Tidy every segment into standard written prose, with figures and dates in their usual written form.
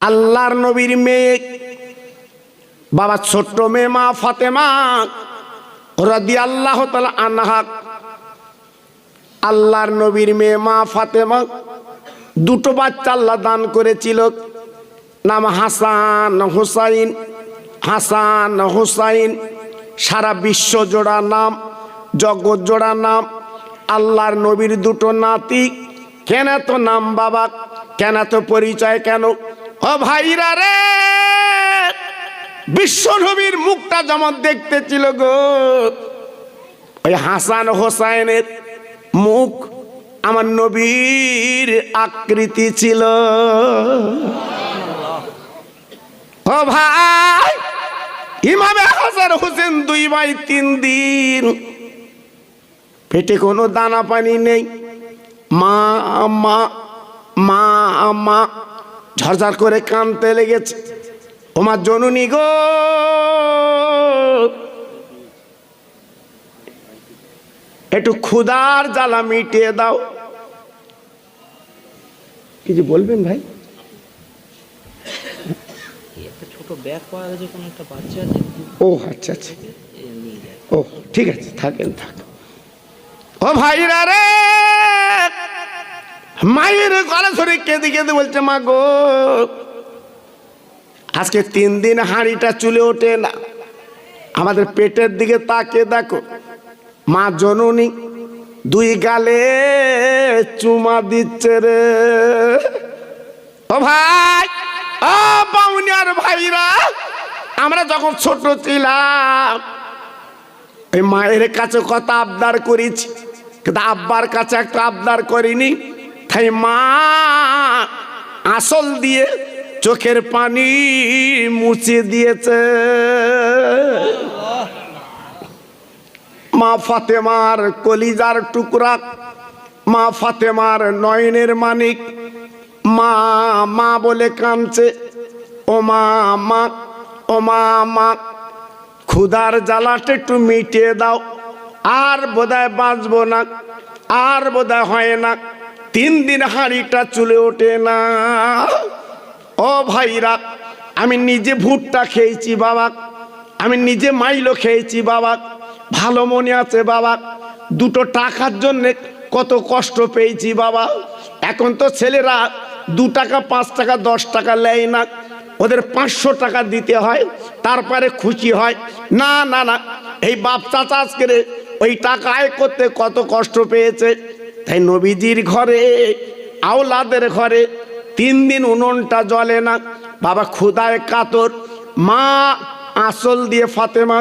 আল্লাহর নবীর মেয়ে বাবা ছোট্ট মেয়ে মা ফাতেমা রাদিয়াল্লাহু তাআলা আনহা, আল্লাহর নবীর মেয়ে মা ফাতেমা দুটো বাচ্চা আল্লাহ দান করেছিল, নাম হাসান হুসাইন। হাসান হুসাইন সারা বিশ্ব জোড়া নাম, জগৎ জোড়া নাম। আল্লাহর নবীর দুটো নাতি, কেন তো নাম বাবা, কেন তো পরিচয়, কেন? ও ভাইরা রে, বিশ্ব নবীর মুখটা যেমন দেখতে ছিল গো, ওই হাসান হোসাইনের মুখ আমার নবীর আকৃতি ছিল। ও ভাই, ইমামে হাসান হোসেন 2 ভাই 3 দিন পেটে কোনো দানা পানি নেই, মা মা মা মা ঝরঝর করে কাঁদতে লেগেছে। ওমা জননী গো, একটু ক্ষুধার জ্বালা মিটিয়ে দাও। কিছু বলবেন ভাই? একটা ছোট ব্যাগ পাওয়া গেছে, কোন একটা বাচ্চা আছে। ও আচ্ছা আচ্ছা, ও ঠিক আছে, থাকেন থাক। ও ভাইরা রে, মায়ের গলা ধরে কেঁদে কেঁদে বলছে, মা গো আজকে 3 দিন হাঁড়িটা চুলে ওঠে না, আমাদের পেটের দিকে তাকিয়ে দেখো। মা জননী 2 গালে চুমা দিচ্ছে রে। ও ভাই, ও বাউনিয়ার ভাইরা, আমরা যখন ছোট ছিলাম ওই মায়ের কাছে কত আবদার করেছি, কিন্তু আব্বার কাছে একটা আবদার করিনি। তাই মা আসল দিয়ে চোখের পানি মুছে দিয়েছে। মা ফাতেমার কলিজার টুকরা, মা ফাতেমার নয়নের মানিক, মা মা বলে কাঁদছে। ও মা মা, ও মা মা, ক্ষুধার জ্বালাটা একটু মিটিয়ে দাও, আর বোধহয় বাঁচবো না, আর বোধহয় হয় না। 3 দিন হাঁড়িটা চুলে ওঠে না। ও ভাইরা, আমি নিজে ভুট্টা খেয়েছি বাবা, আমি নিজে মাইলো খেয়েছি বাবা, ভালো মনে আছে বাবা। 2 টাকার জন্য কত কষ্ট পেয়েছি বাবা। এখন তো ছেলেরা 2 টাকা 5 টাকা 10 টাকা নেয় না, ওদের 500 টাকা দিতে হয়, তারপরে খুশি হয়। না না না, এই বাপ চাচা আজকে ওই টাকা আয় করতে কত কষ্ট পেয়েছে। তাই নবীজির ঘরে, আওলাদের ঘরে 3 দিন উনুনটা জ্বলে না বাবা, ক্ষুধায় কাতর। মা আঁচল দিয়ে ফাতেমা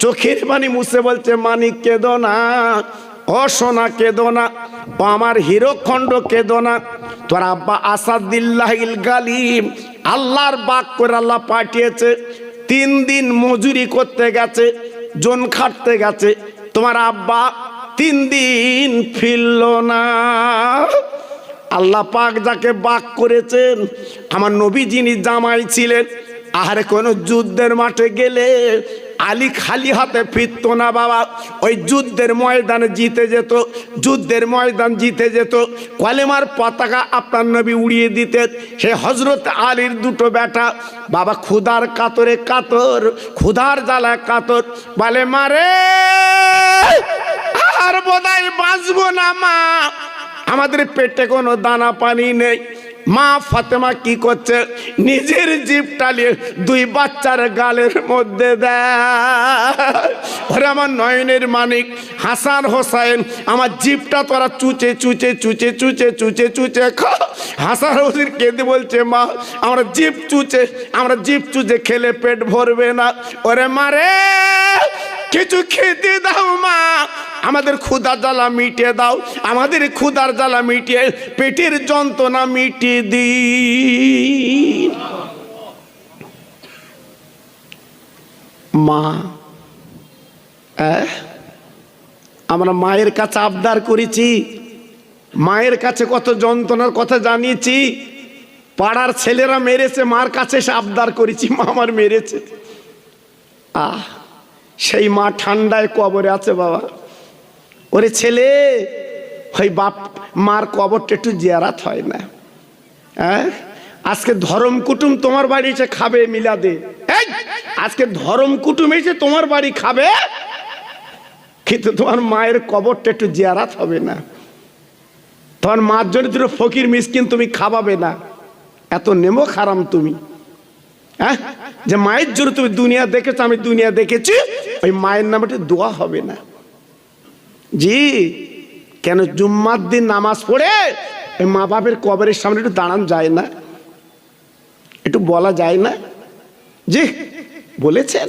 চোখের পানি মুছে বলছে, মানিক কেঁদো না, ও সোনা কেঁদো না, ও আমার হিরোখণ্ড কেঁদো না। তোর আব্বা আসাদুল্লাহিল গালিব, আল্লাহর বাক করে আল্লাহ পাঠিয়েছে, 3 দিন মজুরি করতে গেছে, জন খাটতে গেছে, তোমার আব্বা 3 দিন ফিরল না। আল্লাহ পাক যাকে বাক করেছেন, আমার নবী যিনি জামাই ছিলেন, আর কোন যুদ্ধের মাঠে গেলে আলী খালি হাতে ফিরত না বাবা, ওই যুদ্ধের ময়দানে জিতে যেত, যুদ্ধের ময়দান জিতে যেত, কলেমার পতাকা আপনার নবী উড়িয়ে দিতেন। সে হজরত আলীর 2 বেটা বাবা ক্ষুধার কাতরে কাতর, ক্ষুধার জ্বালায় কাতর, বলে মারে আর বোধহয় বাঁচবো না মা, আমাদের পেটে কোনো দানা পানি নেই। মা ফাতেমা কি করছে, নিজের জিভ টালিয়ে 2 বাচ্চার গালের মধ্যে দেয়। ওরে আমার নয়নের মানিক হাসান হোসাইন, আমার জিভটা তোরা চুচে চুচে চুচে চুচে চুচে চুচে খা। হাসান হোসেন কেঁদে বলছে, মা আমরা জিভ চুচে খেলে পেট ভরবে না। ওরে মারে কিছু খেতে দাও মা, আমাদের ক্ষুধার জ্বালা মিটিয়ে দাও, আমাদের ক্ষুধার জ্বালা মিটিয়ে পেটের যন্ত্রণা মিটিয়ে দিন। মা, আমরা মায়ের কাছে আবদার করেছি, মায়ের কাছে কত যন্ত্রণার কথা জানিয়েছি। পাড়ার ছেলেরা মেরেছে, মার কাছে এসে আবদার করেছি, মা আমার মেরেছে। সেই মা ঠান্ডায় কবরে আছে বাবা। ওরে ছেলে, ওই বাপ মার কবরটা একটু জিয়ারাত হয় না? আজকে ধরম কুটুম তোমার বাড়ি এসে খাবে মিলাদে, এই আজকে ধরম কুটুম এসে তোমার বাড়ি খাবে, কিন্তু তোমার মায়ের কবরটা একটু জিয়ারাত হবে না, তোমার মার জন্য দুটো ফকির মিসকিন তুমি খাওয়াবে না। এত নেমো খারাম তুমি, হ্যাঁ? যে মায়ের জন্য তুমি দুনিয়া দেখেছো, আমি দুনিয়া দেখেছি, ওই মায়ের নামে একটু দোয়া হবে না? জি, কেন জুম্মার দিন নামাজ পড়ে ওই মা বাপের কবরের সামনে একটু দাঁড়ানো যায় না? একটু বলা যায় না? জি বলেছেন,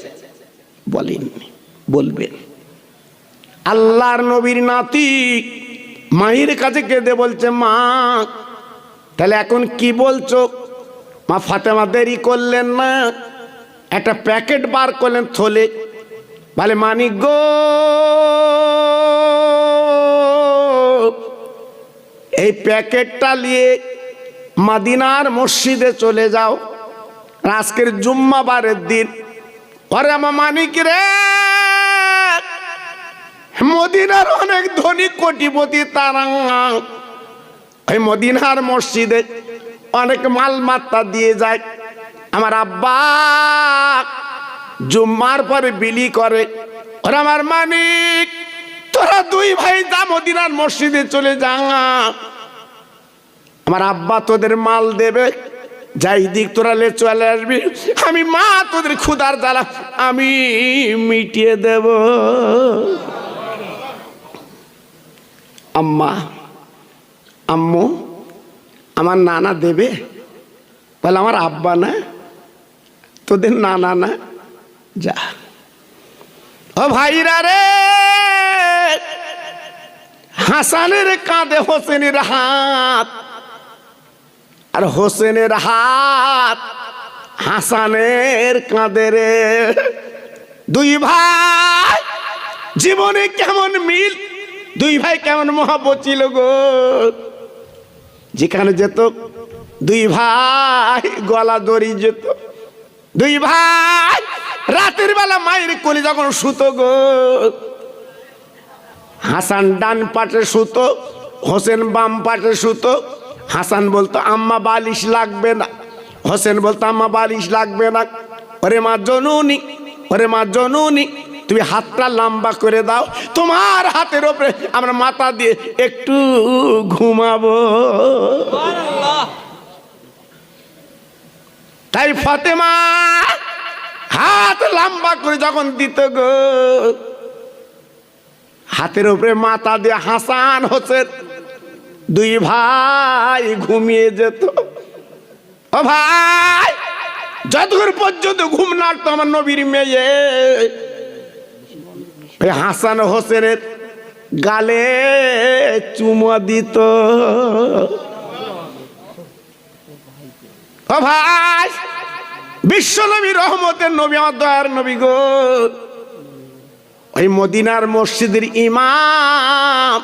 বলেননি, বলবেন। আল্লাহর নবীর নাতি মায়ের কাছে কেঁদে বলছে, মা তাহলে এখন কি বলছো? মা ফাতেমা দেরি করলেন না, একটা প্যাকেট বার করলেন থলে, বলে মানিক গো, এই প্যাকেটটা নিয়ে মদিনার মসজিদে চলে যাও, আজকের জুম্মাবারের দিন। আরে আমার মানিক রে, মদিনার অনেক ধনী কোটিপতি তারা ওই মদিনার মসজিদে অনেক মালমাত্তা দিয়ে যায়, আমার আব্বা জুম্মার পরে বিলি করে। ওরা আমার মানিক, তোরা দুই ভাই যা মদিনার মসজিদে চলে যা, আমার আব্বা তোদের মাল দেবে, যাই দিক তোরা লে চলে আসবি, আমি মা তোদের ক্ষুধার জ্বালা আমি মিটিয়ে দেব। আম্মা, আম্মু, আমার নানা দেবে? বলে আমার আব্বা না, তোদের নানা না, যা। ও ভাইরা রে, হাসানের কাঁধে হোসেনের হাত, আর হোসেনের হাত হাসানের কাঁধে রে। দুই ভাই জীবনে কেমন মিল, দুই ভাই কেমন মহব্বত ছিল গো। যেখানে যেত দুই ভাই গলা দড়ি যেত, দুই ভাই রাতের বেলা মায়ের কোলে যখন শুতো গো, হাসান ডান পাটে শুতো, হোসেন বাম পাটে শুতো। হাসান বলতো আম্মা বালিশ লাগবে না, হোসেন বলতো আম্মা বালিশ লাগবে না। ওরে মা জননী, ওরে মা জননী, তুমি হাতটা লম্বা করে দাও, তোমার হাতের ওপরে আমরা মাথা দিয়ে একটু ঘুমাবো। তাই ফাতেমা হাত লম্বা করে যখন দিত গো, হাতের উপরে মাথা দিয়ে হাসান হোসেন দুই ভাই ঘুমিয়ে যেত। ও ভাই, যতক্ষণ পর্যন্ত ঘুম না আসতো আমার নবীর মেয়ে হাসান হোসেনের গালে চুমা দিত। ও ভাই, বিশ্ব নবী, রহমতের নবী, আমার দয়ার নবী গো, ওই মদিনার মসজিদের ইমাম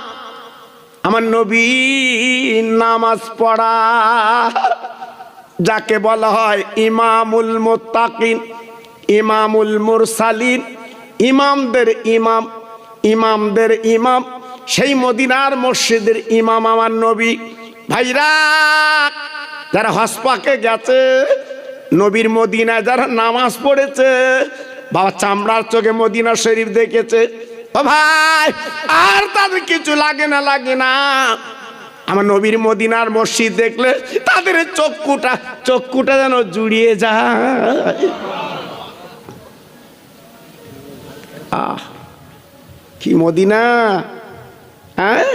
আমার নবী নামাজ পড়া, যাকে বলা হয় ইমামুল মুত্তাকিন, ইমামুল মুরসালিন, ইমামদের ইমাম, ইমামদের ইমাম, সেই মদিনার মসজিদের ইমাম আমার নবী। ভাইরা, যারা হসপাকে গেছে, নবীর মদিনায় যারা নামাজ পড়েছে, বাবা চামড়ার চোখে মদিনা শরীফ দেখেছে, ও ভাই আর তাদের কিছু লাগে না, লাগে না। আমার নবীর মদিনার মসজিদ দেখলে তাদের চক্ষুটা যেন জুড়িয়ে যায়। আহ, কি মদিনা! হ্যাঁ,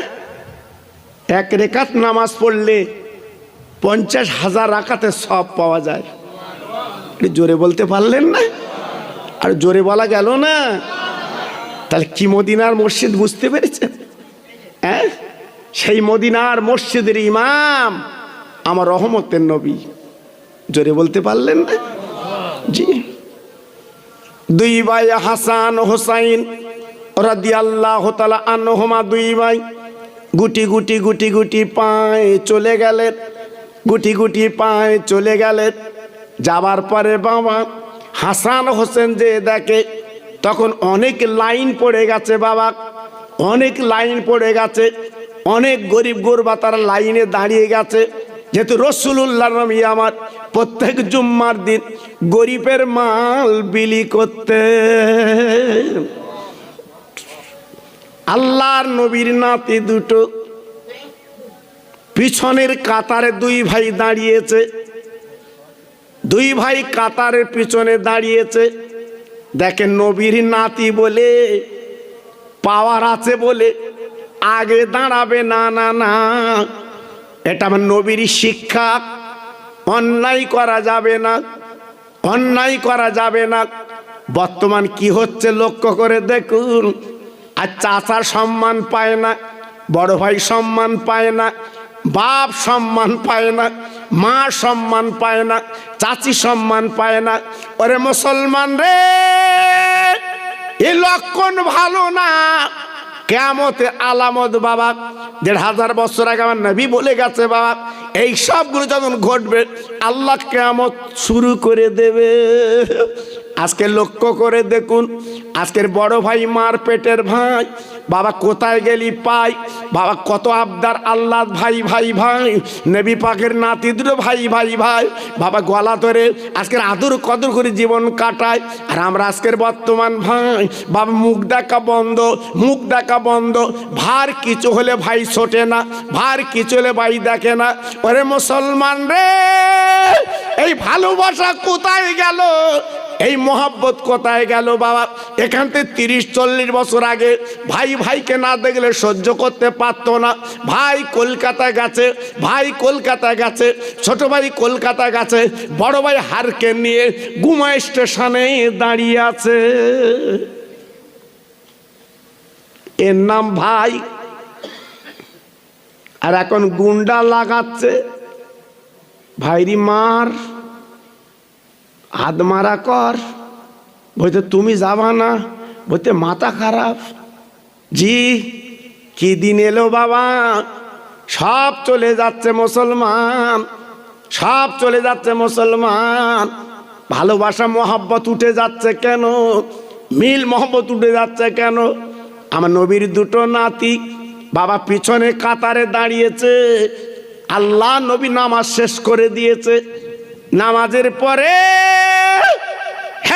এক রেখাত নামাজ পড়লে 50,000 রাকাতে সব পাওয়া যায়। জোরে বলতে পারলেন না? আর জোরে বলা গেল না? তাহলে কি মদিনার মসজিদ বুঝতে পেরেছেন? হ্যাঁ, সেই মদিনার মসজিদের ইমাম আমার রহমতের নবী। জোরে বলতে পারলেন না? জি। দুই ভাই হাসান হোসাইন রাদিয়াল্লাহু তাআলা আনহুমা, দুই ভাই গুটি গুটি গুটি গুটি পায়ে চলে গেলেন, গুটি গুটি পায়ে চলে গেলেন। যাবার পরে বাবা হাসান হোসেন যে দেখে, তখন অনেক লাইন পড়ে গেছে বাবা, অনেক লাইন পড়ে গেছে, অনেক গরিব গোরবা তারা লাইনে দাঁড়িয়ে গেছে, যেহেতু রসুল্লাহ নবী আমার প্রত্যেক জুম্মার দিন গরিবের মাল বিলি করতে। আল্লাহর নবীর নাতি দুটো পিছনের কাতারে দুই ভাই দাঁড়িয়েছে, দুই ভাই কাতারের পিছনে দাঁড়িয়েছে। দেখেন নবীর নাতি বলে পাওয়ার আছে বলে আগে দাঁড়াবে না, না না, এটা আমার নবীর শিক্ষা। অন্যায় করা যাবে না, অন্যায় করা যাবে না। বর্তমান কি হচ্ছে লক্ষ্য করে দেখুন। আর চাচার সম্মান পায় না, বড় ভাই সম্মান পায় না, বাপ সম্মান পায় না, মা সম্মান পায় না, চাচি সম্মান পায় না। ওরে মুসলমান রে, এই লক্ষণ ভালো না। কিয়ামতের আলামত বাবা ১৫০০ বছর আগে আমার নবী বলে গেছে বাবা, এই সবগুলো যখন ঘটবে আল্লাহ কিয়ামত শুরু করে দেবে। আজকে লক্ষ্য করে দেখুন, আজকের বড় ভাই মার পেটের ভাই, বাবা কোথায় গেলি পাই, বাবা কত আবদার আল্লাহ ভাই ভাই ভাই, নবী পাকের নাতি দুটো ভাই ভাই ভাই, বাবা গলা ধরে আজকের আদর কদর করে জীবন কাটায়। আর আমরা আজকের বর্তমান ভাই, বাবা মুখ দেখা বন্ধ, মুখ দেখা বন্ধ। ভার কিছু হলে ভাই ছোটে না, ভার কিছু হলে ভাই দেখে না। ওরে মুসলমান রে, এই ভালোবাসা কোথায় গেল, এই মোহাব্বত কোথায় গেল বাবা? এখান থেকে ৩০-৪০ বছর আগে ভাই ভাইকে না দেখলে সহ্য করতে পারতো না। ভাই কলকাতা গেছে, ভাই কলকাতা গেছে, ছোট ভাই কলকাতা গেছে, বড় ভাই হারকে নিয়ে গুমা স্টেশনে দাঁড়িয়ে আছে। এর নাম ভাই, আর এখন গুন্ডা লাগাচ্ছে ভাইরি মার, হাত মারা কর। বলতে তুমি যাবা না, বলতে মাথা খারাপ। জি কি দিন এলো বাবা, সব চলে যাচ্ছে মুসলমান, সব চলে যাচ্ছে মুসলমান। ভালোবাসা মহব্বত উঠে যাচ্ছে কেন, মিল মহব্বত উঠে যাচ্ছে কেন? আমার নবীর দুটো নাতি বাবা পিছনে কাতারে দাঁড়িয়েছে। আল্লাহ নবী নামাজ শেষ করে দিয়েছে। নামাজের পরে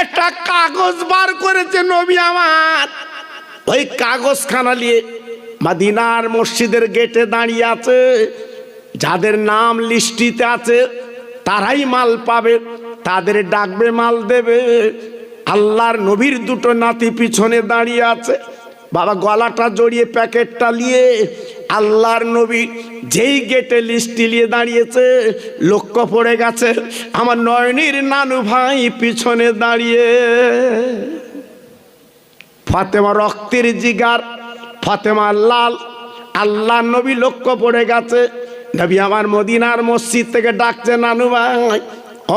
একটা কাগজ বার করেছে নবী আমার। ওই কাগজখানা নিয়ে মদিনার মসজিদের গেটে দাঁড়িয়ে আছে। যাদের নাম লিস্টিতে আছে তারাই মাল পাবে, তাদের ডাকবে, মাল দেবে। আল্লাহর নবীর দুটো নাতি পিছনে দাঁড়িয়ে আছে। বাবা গলাটা জড়িয়ে প্যাকেটটা নিয়ে আল্লাহর নবী যেই গেটে লিস্টি নিয়ে দাঁড়িয়েছে, লক্ষ্য পড়ে গেছে আমার নয়নির নানু ভাই পিছনে দাঁড়িয়ে। ফাতেমা রক্তের জিগার, ফাতেমা লাল। আল্লাহর নবী লক্ষ্য পড়ে গেছে। নবী আমার মদিনার মসজিদ থেকে ডাকছে, নানু ভাই,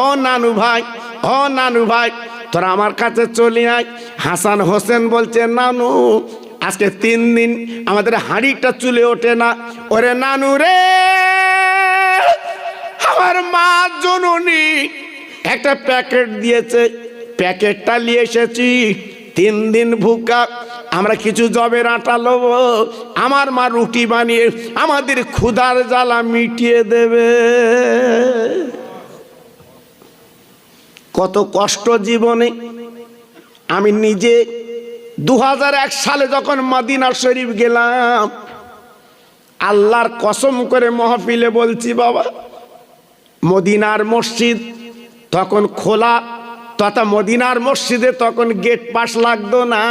ও নানু ভাই, ও নানু ভাই, তোরা আমার কাছে চলে আয়। হাসান হোসেন বলছে, নানু আজকে 3 দিন আমাদের হাঁড়িটা চুলে ওঠে না। ওরে নানু রে, আমার মা জননী একটা প্যাকেট দিয়েছে, প্যাকেটটা নিয়ে এসেছি। 3 দিন ভুকা, আমরা কিছু জবের আটা লব, আমার মা রুটি বানিয়ে আমাদের ক্ষুধার জ্বালা মিটিয়ে দেবে। কত কষ্ট জীবনে। আমি নিজে 2001 সালে যখন মদিনা শরীফ গেলাম, আল্লাহর কসম করে মাহফিলে বলছি বাবা, মদিনার মসজিদ তখন খোলা, তথা মদিনার মসজিদে তখন গেট পাস লাগতো না।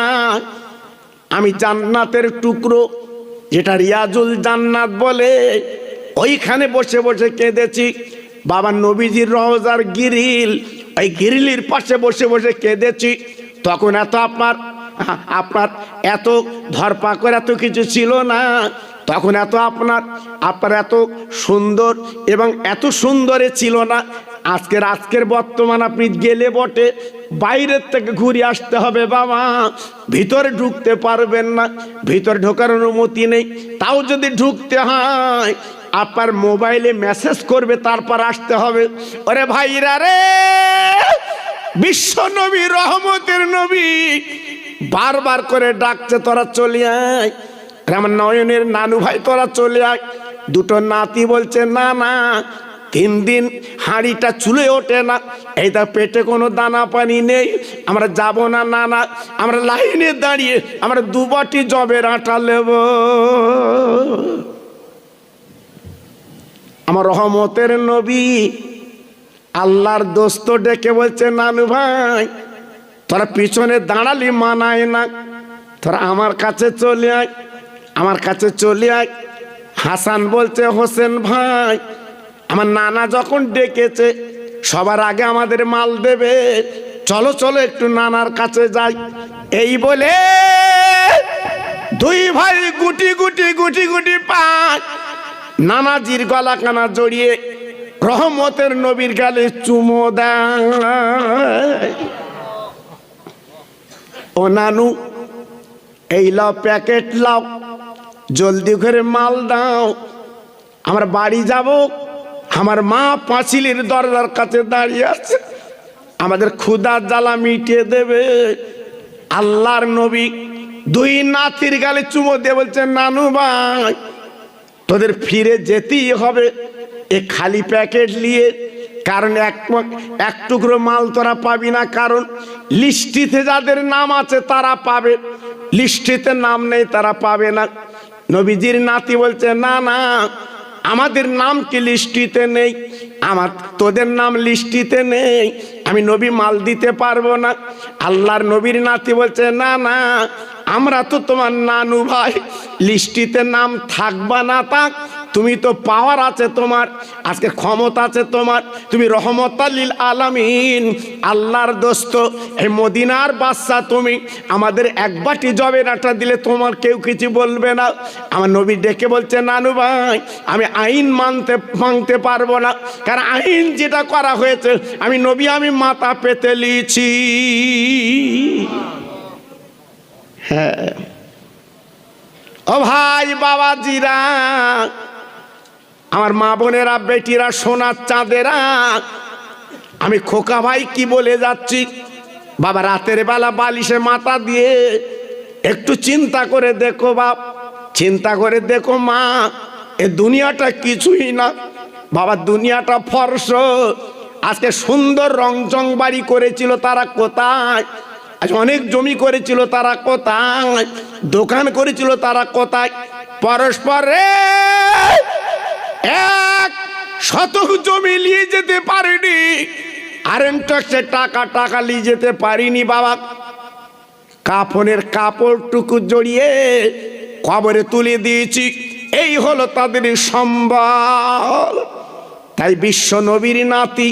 আমি জান্নাতের টুকরো, যেটা রিয়াজুল জান্নাত বলে, ওইখানে বসে বসে কেঁদেছি। বাবা নবীজির রওজার গ্রিল, ওই গ্রিলের পাশে বসে বসে কেঁদেছি। তখন এত আপনার এত ধরপাকড় এত কিছু ছিল না। তখন এত আপনার এত সুন্দর এবং এত সুন্দরে ছিল না। আজকের বর্তমান আপনি গেলে বটে বাইরের থেকে ঘুরে আসতে হবে বাবা, ভিতরে ঢুকতে পারবেন না, ভিতরে ঢোকার অনুমতি নেই। তাও যদি ঢুকতে হয় আপনার মোবাইলে মেসেজ করবে, তারপর আসতে হবে। ওরে ভাইরা রে, বিশ্ব নবী, রহমতের নবী বারবার করে ডাকছে, তোরা চলে আয়। আমার নয়নের নানু ভাই তোরা চলে আয়। দুটো নাতি বলছে, না না 3 দিন হাঁড়িটা চুলে ওঠে না, এইটা পেটে কোনো দানা পানি নেই, আমরা যাব না নানা, আমরা লাইনে দাঁড়িয়ে আমরা 2 বাটি জবের আটা নেব। আমার রহমতের নবী আল্লাহর দোস্ত ডেকে বলছে, নানু ভাই তোরা পিছনে দাঁড়ালি মানায় না, তোরা আমার কাছে চলে আয়, আমার কাছে চলে আয়। হাসান বলছে, হোসেন ভাই আমার নানা যখন ডেকেছে সবার আগে আমাদের মাল দেবে, চলো চলো একটু নানার কাছে যাই। এই বলে 2 ভাই গুটি গুটি গুটি গুটি পায় নানাজির গলা কানা জড়িয়ে রহমতের নবীর গালে চুমো দেয়। ও নানু এই লাও প্যাকেট লাও, জলদি করে মাল দাও, আমরা বাড়ি যাব। আমার মা পাঁচিলের দরজার কাছে দাঁড়িয়ে আছে, আমাদের ক্ষুধার জ্বালা মিটিয়ে দেবে। আল্লাহর নবী 2 নাতির গালে চুমো দিয়ে বলছেন, নানু ভাই তোদের ফিরে যেতেই হবে এ খালি প্যাকেট নিয়ে, কারণ এক টুকরো মাল তোরা পাবি না, কারণ লিস্টিতে যাদের নাম আছে তারা পাবে, লিস্টিতে নাম নেই তারা পাবে না। নবীজির নাতি বলছে, না না আমাদের নাম কি লিস্টিতে নেই, তোদের নাম লিস্টিতে নেই, আমি নবী মাল দিতে পারবো না। আল্লাহর নবীর নাতি বলছে, না না আমরা তো তোমার নানু ভাই, লিস্টিতে নাম থাকবা না থাক, তুমি তো পাওয়ার আছে তোমার, আজকে ক্ষমতা আছে তোমার, তুমি রহমতাল লিল আলামিন আল্লাহর দোস্ত, এই মদিনার বাদশা তুমি, আমাদের 1 বাটি জবের আটা দিলে তোমার কেউ কিছু বলবে না। আমার নবী ডেকে বলছে, নানু ভাই আমি আইন মানতে পারবো না, কারণ আইন যেটা করা হয়েছে আমি নবী আমি মাথা পেতে লিছি। হ্যাঁ ও ভাই বাবাজিরা, আমার মা বোনেরা, বেটিরা, সোনার চাঁদেরা, আমি খোকা ভাই কি বলে যাচ্ছি, বাবা রাতের বেলা বালিশে মাথা দিয়ে একটু চিন্তা করে দেখো বাপ, চিন্তা করে দেখো মা, এ দুনিয়াটা কিছুই না বাবা, দুনিয়াটা ফর্স। আজকে সুন্দর রংচং বাড়ি করেছিল তারা কোথায়, আজ অনেক জমি করেছিল তারা কোথায়, দোকান করেছিল তারা কোথায়, পরস্পরে 1 শতক জমি নিয়ে যেতে পারিনি, আরেকটা টাকা নিয়ে যেতে পারিনি বাবা। কাফনের কাপড়টুকু জড়িয়ে কবরে তুলে দিয়েছি, এই হলো তাদের সম্বল। তাই বিশ্ব নবীর নাতি,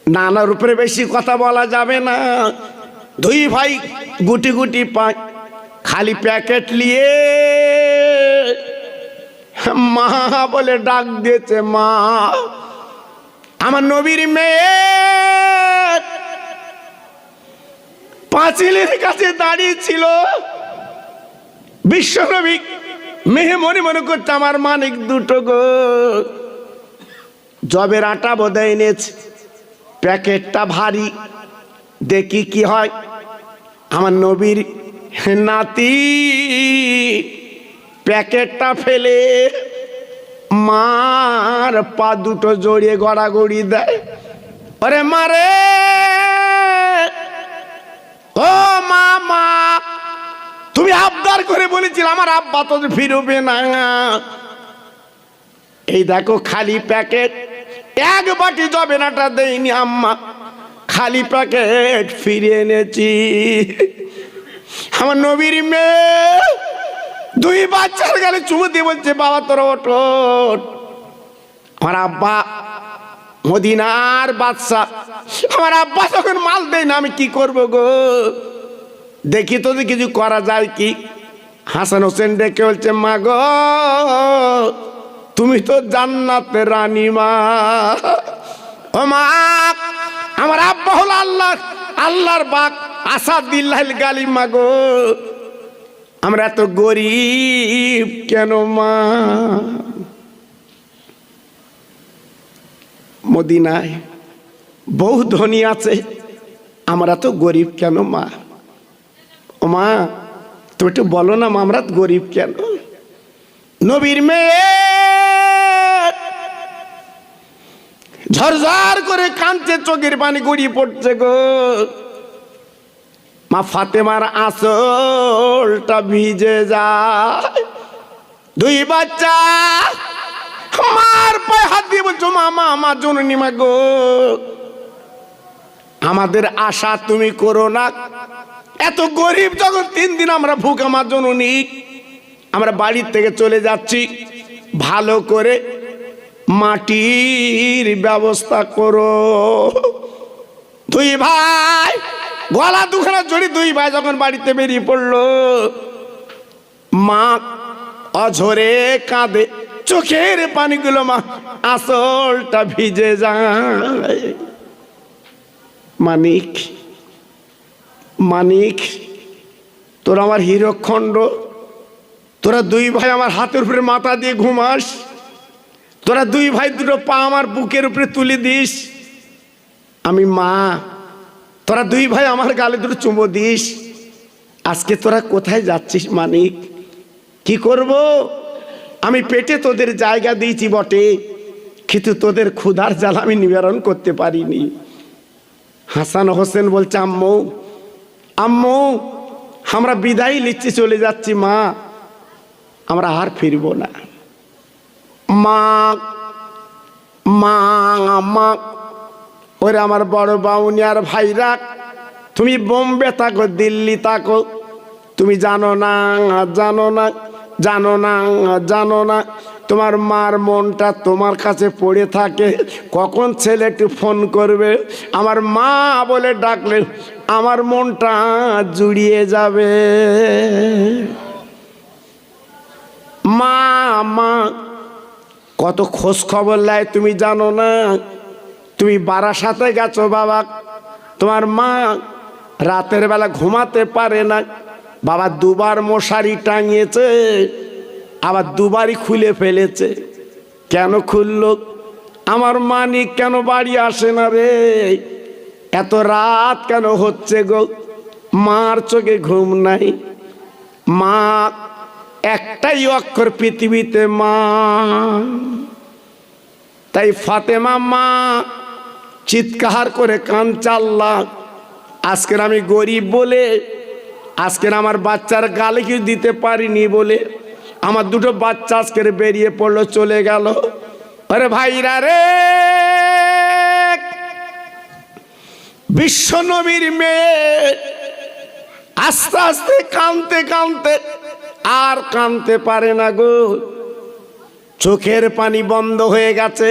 নানার উপরে বেশি কথা বলা যাবে না। 2 ভাই গুটি গুটি পায়, খালি প্যাকেট নিয়ে মা বলে ডাক দিয়েছে, মা আমার নবীর মেয়ে পাঁচিলের কাছে দাঁড়িয়ে ছিল। বিশ্ব নবী মেয়ে মনে মনে করছে, আমার মানিক দুটো গো, জবের আটা বোধহয় এনেছে, প্যাকেটটা ভারী, দেখি কি হয়। আমার নবীর নাতি প্যাকেটটা ফেলে মার পা দুটো জড়িয়ে গড়াগড়ি দেয়, আরে মারে ও মা, তুমি আবদার করে বলেছিলে আমার আব্বা তো ফিরবে না, এই দেখো খালি প্যাকেট, 1 বাটি জবের আটা দেয়নি আম্মা, খালি প্যাকেট ফিরে এনেছি। আমার নবীর মেয়ে 2 বাচ্চার গালে চুমু দিয়ে বলছে, বাবা তোরা ওঠ। আমার আব্বা মদিনার বাদশা, আমার আব্বা যখন মাল দেয় না আমি কি করবো গো, দেখি তো কিছু করা যায় কি। হাসান হোসেন ডেকে বলছে, মা গো তুমি তো জান্নাতের রানী মা। ও মা, আমার আব্বা হলো আল্লাহর বাক আসাদুল্লাহিল গালিব, মা গো আমরা এত গরিব কেন মা। মদিনায় বহু ধনী আছে, আমরা তো গরিব কেন মা। ও মা তুমি একটু বলো না মা, আমরা গরিব কেন। নবীর মেয়ে ঝরঝর করে কাঁদছে, চোখের পানি গড়িয়ে পড়ছে গো। মা ফাতেমার আঁচলটা ভিজে যায়। দুই বাচ্চা মার পায়ে হাত দিয়ে বলছো, মামা আমার জননী মা গো, আমাদের আশা তুমি করো না। এত গরিব যখন 3 দিন আমরা ভুক, আমার জননী আমরা বাড়ির থেকে চলে যাচ্ছি, ভালো করে মাটির ব্যবস্থা করো। দুই ভাই গলা দুখানা জড়ি, দুই ভাই যখন বাড়িতে বেরিয়ে পড়লো, মা অঝরে কাঁদে, চোখের পানিগুলো মা আসলটা ভিজে যায়। মানিক, মানিক, তোরা আমার হীরকখণ্ড, তোরা দুই ভাই আমার হাতের উপরে মাথা দিয়ে ঘুমাস, তোরা দুই ভাই দুটো পা আমার বুকের উপরে তুলে দিস। আমি মা, তোরা দুই ভাই আমার গালে দুটো চুমো দিস। আজকে তোরা কোথায় যাচ্ছিস মানিক? কি করব? আমি পেটে তোদের জায়গা দিয়েছি বটে, কিন্তু তোদের ক্ষুধার জ্বালা আমি নিবারণ করতে পারিনি। হাসান হোসেন বলছে, আম্মু আম্মু আমরা বিদায় নিচ্ছি, চলে যাচ্ছি মা, আমরা আর ফিরব না। মা মা মা ওরে আমার বড় বাউনি আর ভাইরা, তুমি বোম্বে থাকো, দিল্লি থাকো, তুমি জানো না জানো না জানো না জানো না তোমার মার মনটা তোমার কাছে পড়ে থাকে, কখন ছেলে একটু ফোন করবে, আমার মা বলে ডাকলে আমার মনটা জুড়িয়ে যাবে। মা মা কত খোঁজ খবর লাই তুমি জানো না। তুমি বারাসাতে গেছো বাবা, তোমার মা রাতের বেলা ঘুমাতে পারে না, বাবা দুবার মশারি টাঙিয়েছে, আবার দুবারই খুলে ফেলেছে। কেন খুললো? আমার মানিক কেন বাড়ি আসে না রে? এত রাত কেন হচ্ছে গো? মার চোখে ঘুম নাই। মা একটাই অক্ষর পৃথিবীতে, মা। তাই ফাতেমা মা চিৎকার করে কাঁদছে, আল্লাহ আজকের আমি গরিব বলে, আজকের আমার বাচ্চার গালে কিছু দিতে পারিনি বলে আমার দুটো বাচ্চা আজকের বেরিয়ে পড়লো, চলে গেল। আরে ভাইরা রে, বিশ্ব নবীর মেয়ে আস্তে আস্তে কাঁদতে কাঁদতে আর কাঁদতে পারে না গো, চোখের পানি বন্ধ হয়ে গেছে।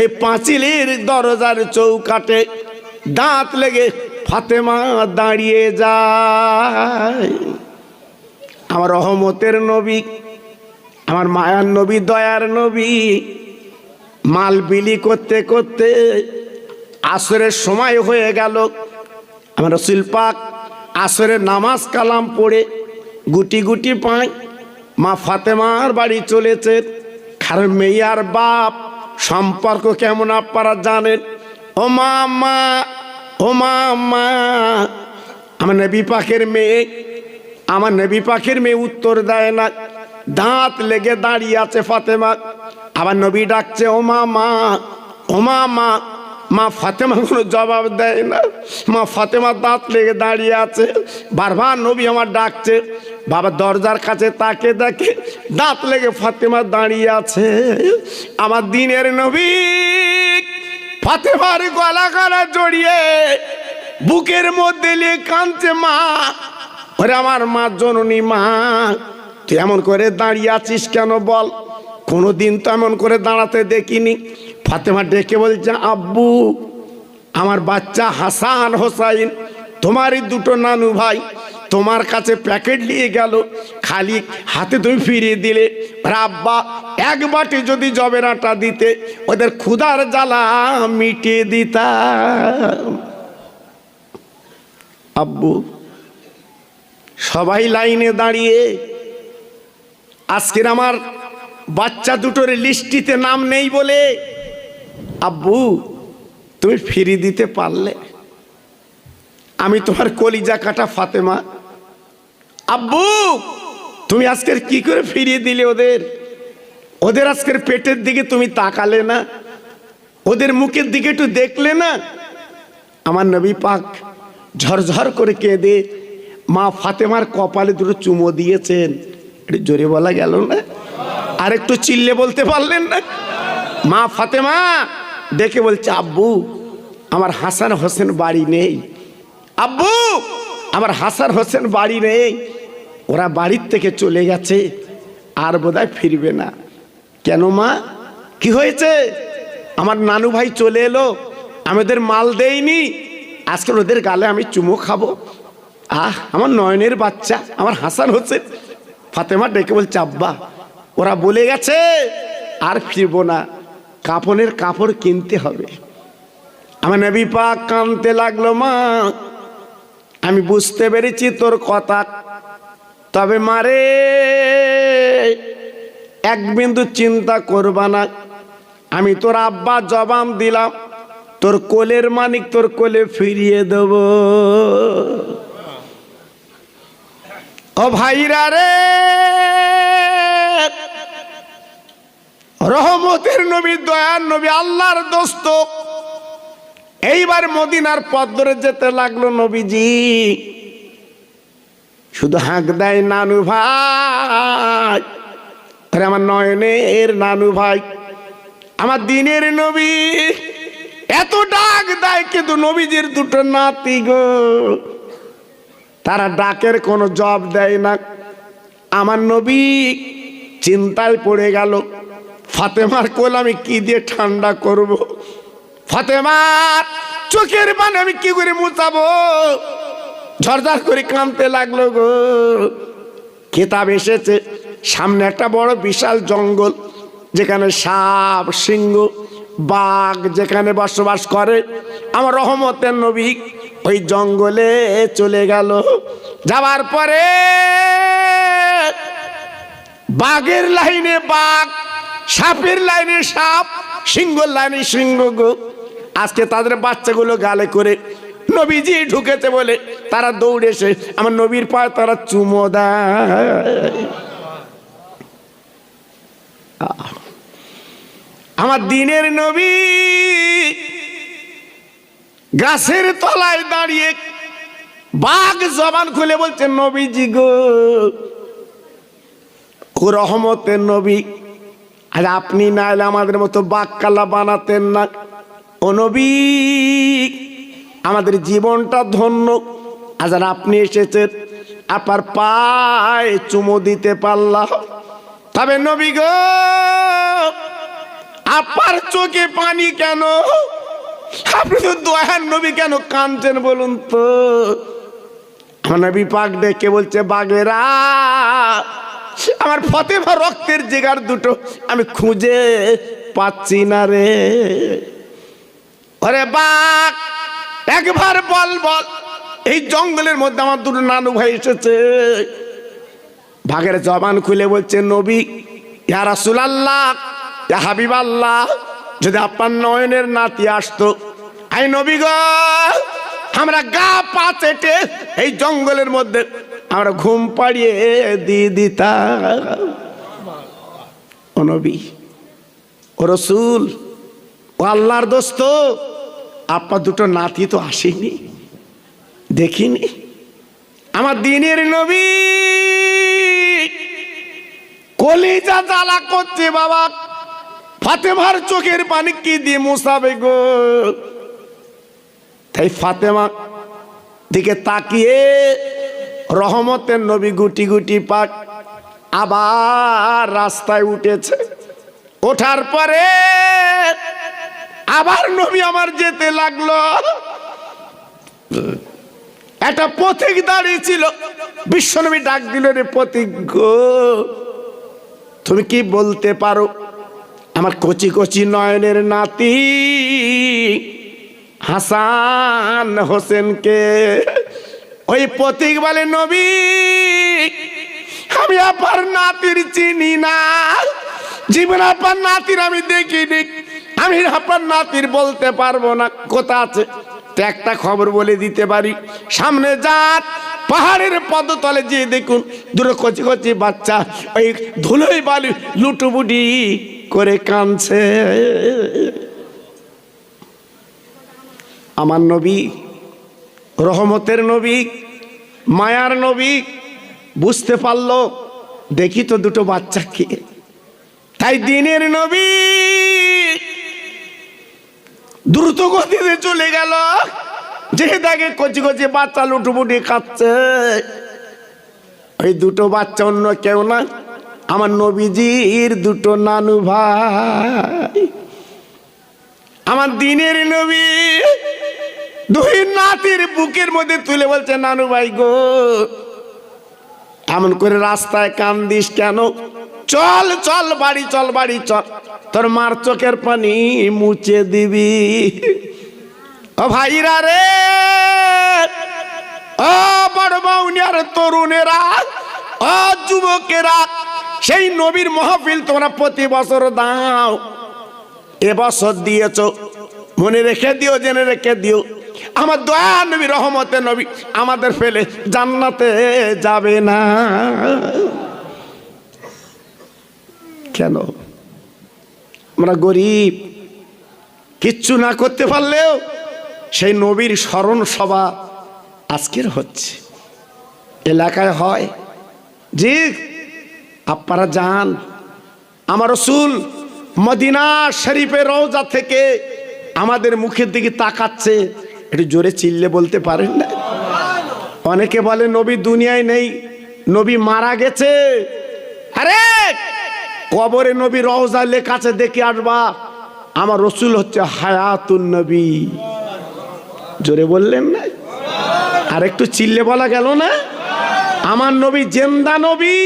এই পাঁচিলের দরজার চৌকাটে দাঁত লেগে ফাতেমা দাঁড়িয়ে যায়। আমার রহমতের নবী, আমার মায়ার নবী, দয়ার নবী মাল বিলি করতে করতে আসরের সময় হয়ে গেল। আমার রাসূল পাক আসরের নামাজ কালাম পড়ে গুটি গুটি পায় মা ফাতেমার বাড়ি চলেছে। কারণ মেয়ে আর বাপ সম্পর্ক কেমন আপনারা জানেন। ও মা মা, ও মা মা, আমার নবী পাকের মেয়ে, আমার নবী পাকের মেয়ে উত্তর দেয় না, দাঁত লেগে দাঁড়িয়ে আছে ফাতেমা। আবার নবী ডাকছে, ও মা মা, ও মা মা, মা ফাতেমা কোনো জবাব দেয় না। মা ফাতেমা দাঁত লেগে দাঁড়িয়ে আছে, বারবার নবী আমার ডাকছে। বাবা দরজার কাছে তাকে দেখে দাঁত লেগে ফাতেমা দাঁড়িয়ে আছে। আমার দিনের নবী ফাতেমার গলা গলা জড়িয়ে বুকের মধ্যে নিয়ে কাঁদছে, মা ওরে আমার মা জননী মা, তুই এমন করে দাঁড়িয়ে আছিস কেন বল? কোনোদিন তো এমন করে দাঁড়াতে দেখিনি। ফাতেমা ডেকে বলছে, আব্বু আমার বাচ্চা হাসান হোসাইন, তোমারই দুটো নানু ভাই তোমার কাছে প্যাকেট নিয়ে গেল, খালি হাতে তুমি ফিরিয়ে দিলে। আব্বা এক বাটি যদি জবের আটা দিতে, ওদের ক্ষুধার জ্বালা মিটিয়ে দিতাম। আব্বু সবাই লাইনে দাঁড়িয়ে, আজকের আমার বাচ্চা দুটোর লিস্টিতে নাম নেই বলে আব্বু তুমি ফিরিয়ে দিতে পারলে। আমি তোমার কলিজা কাটা ফাতেমা, আব্বু তুমি আজকের কি করে ফিরিয়ে দিলে ওদের? ওদের আজকের পেটের দিকে তুমি তাকালে না? ওদের মুখের দিকে একটু দেখলে না, আমার নবী পাক ঝরঝর করে কেঁদে মা ফাতেমার কপালে দুটো চুমো দিয়েছেন। একটু জোরে বলা গেল না? আর একটু চিল্লে বলতে পারলেন না? মা ফাতেমা দেখে বলছে, আব্বু আমার হাসান হোসেন বাড়ি নেই, আব্বু আমার হাসান হোসেন বাড়ি নেই, ওরা বাড়ির থেকে চলে গেছে, আর বোধহয় ফিরবে না। কেন মা, কি হয়েছে? আমার নানু ভাই চলে এলো, আমাদের মাল দেয়নি, আজকে ওদের গালে আমি চুমো খাবো। আমার নয়নের বাচ্চা আমার হাসান হোসেন। ফাতেমা ডেকে বলছে, আব্বা ওরা বলে গেছে আর ফিরবো না, কাপনের কাপড় কিনতে হবে। আমার নবী পাক কাঁদতে লাগলো, মা আমি বুঝতে পেরেছি তোর কথা, তবে মারে এক বিন্দু চিন্তা করবা না, আমি তোর আব্বা জবান দিলাম, তোর কোলের মানিক তোর কোলে ফিরিয়ে দেব। ও ভাইরা রে, রহমতের নবী, দয়ার নবী, আল্লাহর দোস্ত এইবার মদিনার পথ ধরে যেতে লাগলো। নবীজি শুধু হাঁক দেয়, নানু ভাই, আরে আমার নয়নের নানু ভাই, আমার দিনের নবী। এত ডাক দেয়, কিন্তু নবীজির দুটো নাতি গো, তারা ডাকের কোনো জবাব দেয় না। আমার নবী চিন্তায় পড়ে গেল, ফাতেমার কোল আমি কি দিয়ে ঠান্ডা করব, ফাতেমার চোখের পানি আমি কি করে মুছাবো। ঝরঝর করে কাঁদতে লাগলো গো। কিতাব এসেছে, সামনে একটা বড় বিশাল জঙ্গল, যেখানে সাপ সিংহ বাঘ যেখানে বসবাস করে। আমার রহমতের নবী ওই জঙ্গলে চলে গেল। যাবার পরে বাঘের লাইনে বাঘ, সাপের লাইনে সাপ, সিংহর লাইনে সিংহ গো। আজকে তাদের বাচ্চাগুলো গালে করে নবীজি ঢুকেছে বলে তারা দৌড়ে এসে আমার নবীর পায়ে তারা চুমো দেয়। আমার দিনের নবী গাছের তলায় দাঁড়িয়ে বাঘ জবান খুলে বলছে, নবীজি গো, ও রহমতের নবী, আর আপনি না এলে আমাদের মতো বাক্কালা বানাতেন না। ও নবী, আমাদের জীবনটা ধন্য, আজ আর আপনি এসেছেন, আপনার পায়ে চুমো দিতে পারলাম। তবে নবী গো, আপনার চোখে পানি কেন? আপনি তো দয়ার নবী, কেন কাঁদছেন বলুন তো? আমার নবী পাক ডেকে বলছে, বাঘেরা, আমার ফাতেমা রক্তের জিগার দুটো আমি খুঁজে পাচ্ছি না রে। ওরে বাঘ, একবার বল বল, এই জঙ্গলের মধ্যে আমার দুটো নানু ভাই এসেছে। বাঘের জবান খুলে বলছে, নবী, ইয়া রাসূলুল্লাহ, ইয়া হাবিবাল্লাহ, যদি আপনার নয়নের নাতি আসতো, আই নবী গো, আমরা গা পা চেটে এই জঙ্গলের মধ্যে আমরা ঘুম পাড়িয়ে দিয়ে দিতাম। ও নবী, ও রসুল, ও আল্লাহর দোস্ত, আপনার দুটো নাতি তো আসেনি, দেখিনি। আমার দিনের নবী কলিজা জ্বালা করছে বাবা, ফাতেমার চোখের পানি কি দিয়ে মুছাবে গো। তাই ফাতেমা দিকে তাকিয়ে রহমতের নবী গুটি গুটি পাক আবার রাস্তায় উঠেছে। ওঠার পরে আবার নবী আমার যেতে লাগলো। একটা পথিক দাঁড়িয়ে ছিল, বিশ্বনবী ডাক দিল, রে পথিক গো, তুমি কি বলতে পারো আমার কচি কচি নয়নের নাতি হাসান হোসেনকে? ওই পথিক বলে, নবী, আমি আপনার নাতির চিনি না, জীবন আপনার নাতির আমি দেখিনি, আমি আপনার নাতির বলতে পারবো না কোথা আছে। একটা খবর বলে দিতে পারি, সামনে যান, পাহাড়ের পদতলে যেয়ে দেখুন দুটো কচি কচি বাচ্চা ওই ধুলোই বালি লুটুবুটি করে কাঁদছে। আমার নবী, রহমতের নবী, মায়ার নবী বুঝতে পারলো দেখি তো দুটো বাচ্চাকে, তাই দিনের নবী দ্রুত গতিতে চলে গেল। যে দেখে কচি কচি বাচ্চা লুটুপুটি খাচ্ছে, ওই দুটো বাচ্চা অন্য কেউ না, আমার নবীজির দুটো নানু ভাই। আমার দিনের নবী দুই নাতির বুকের মধ্যে তুলে বলছে, নানু ভাই গো, এমন করে রাস্তায় কান্দিস কেন? চল চল বাড়ি, চল বাড়ি চল, তোর মার চোখের পানি মুছে দিবি। ও ভাইরা রে, ও বড় বাউনিয়ার তরুণেরা, ও যুবকেরা, সেই নবীর মাহফিল তোমরা প্রতি বছর দাও, এবছর দিয়েছ, মনে রেখে দিও, জেনে রেখে দিও, আমার দয়া নবী, রহমতের নবী আমাদের ফেলে জান্নাতে যাবে না। কেন? আমরা গরিব, কিচ্ছু না করতে পারলেও সেই নবীর স্মরণ সভা আজকের হচ্ছে, এলাকায় হয়। জি, আপনারা যান। আমার রাসূল মদিনা শরীফের রওজা থেকে আমাদের মুখের দিকে তাকাচ্ছে, একটু জোরে চিল্লে বলতে পারেন না? অনেকে বলে নবী দুনিয়ায় নেই, নবী মারা গেছে। আরে কবরে নবী রওজা লেখা আছে, দেখে আসবা। আমার রাসূল হচ্ছে হায়াতুন নবী। জোরে বললেন না? আর একটু চিল্লে বলা গেল না? আমার নবী জিন্দা নবী,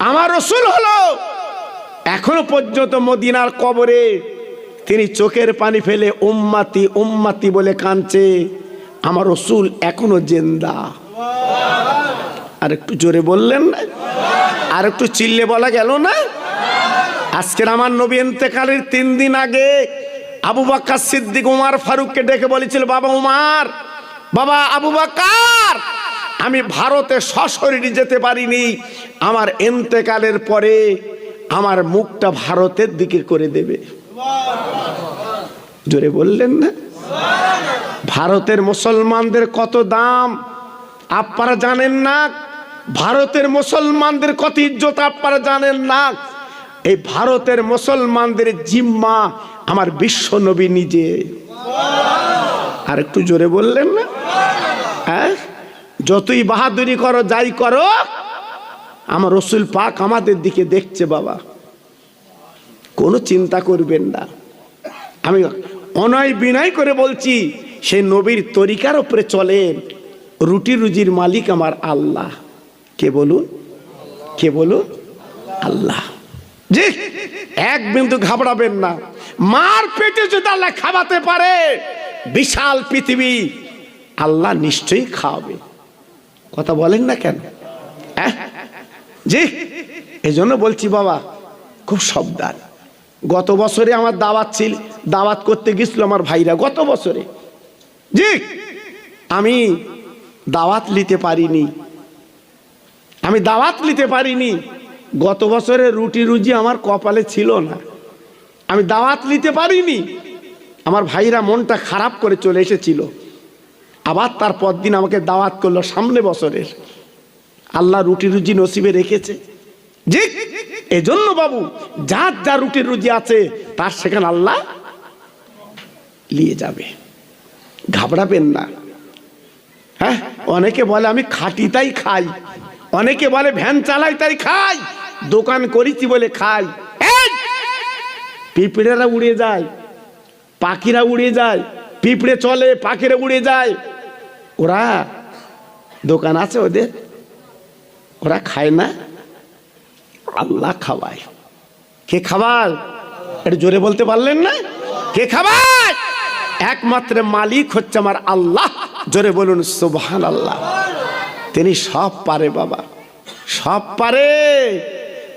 আমার রাসূল হলো এখনো পর্যন্ত মদিনার কবরে তিনি চোখের পানি ফেলে উম্মতি উম্মতি বলে কাঁদছে। আমার রাসূল এখনো জিন্দা। আর একটু জোরে বললেন না? আর একটু চিল্লে বলা গেল না? আজকের আমার নবী ইন্তেকালের 3 দিন আগে আবু বকর সিদ্দিক উমর ফারুককে ডেকে বলেছিল, বাবা উমর, বাবা আবু বকর, আমি ভারতে সশরীরে যেতে পারিনি, আমার ইন্তেকালের পরে আমার মুখটা ভারতের দিকে করে দেবে। জোরে বললেন না? ভারতের মুসলমানদের কত দাম আপনারা জানেন না? ভারতের মুসলমানদের কত ইজ্জত আপনারা জানেন না? এই ভারতের মুসলমানদের জিম্মা আমার বিশ্ব নবী নিজে। আর একটু জোরে বললেন না? হ্যাঁ, যতই বাহাদুরি করো, যাই করো, আমার রাসূল পাক আমাদের দিকে দেখছে। বাবা কোনো চিন্তা করবেন না, আমি অনয় বিনয় করে বলছি, সেই নবীর তরিকার উপরে চলেন। রুটি রুজির মালিক আমার আল্লাহ। কে বলুন? কে বলুন? আল্লাহ। জি, এক বিন্দু ঘাবড়াবেন না। মার পেটে যদি আল্লাহ খাওয়াতে পারে বিশাল পৃথিবী, আল্লাহ নিশ্চয়ই খাওয়াবে। কথা বলেন না কেন? জি, এই জন্য বলছি বাবা খুব সাবধান। গত বছরে আমার দাওয়াত ছিল, দাওয়াত করতে গেছিল আমার ভাইরা গত বছরে। জি, আমি দাওয়াত নিতে পারিনি, আমি দাওয়াত নিতে পারিনি। গত বছরে রুটি রুজি আমার কপালে ছিল না, আমি দাওয়াত নিতে পারিনি। আমার ভাইরা মনটা খারাপ করে চলে এসেছিল। আবার তার পর দিন আমাকে দাওয়াত করলো সামনে বছরের। আল্লাহ রুটি রুজি নসিবে রেখেছে। জি, এজন্য বাবু যার যা রুটি রুজি আছে তার সেখানে আল্লাহ নিয়ে যাবে, ঘাবড়াবেন না। হ্যাঁ, অনেকে বলে আমি খাটি তাই খাই, অনেকে বলে ভ্যান চালাই তাই খাই, দোকান করেছি বলে খাই। পিঁপড়েরা উড়ে যায়, পাখিরা উড়ে যায়, পিঁপড়ে চলে, পাখিরা উড়ে যায়, ওরা দোকান আছে ওদের, ওরা খায় না, আল্লাহ খাওয়ায়। কে খাওয়ায়? এটা জোরে বলতে পারলেন না? কে খাওয়ায়? একমাত্র মালিক হচ্ছে আমার আল্লাহ। জোরে বলুন সুবহানাল্লাহ। তিনি সব পারে বাবা, সব পারে।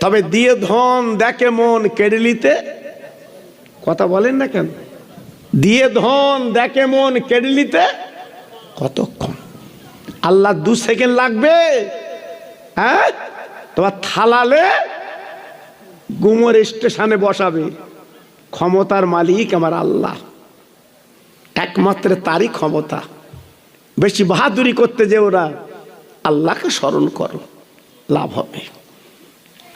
তবে দিয়ে ধন দেখে মন কেড়ে নিতে। কথা বলেন না কেন? দিয়ে ধন দেখে মন কেড়ে নিতে কতক্ষণ? আল্লাহ 2 সেকেন্ড লাগবে। হ্যাঁ, তোমার থালালে গুমর স্টেশনে বসাবে। ক্ষমতার মালিক আমার আল্লাহ। একমাত্র তারই ক্ষমতা। বেশি বাহাদুরি করতে যে ওরা আল্লাহকে স্মরণ করো, লাভ হবে।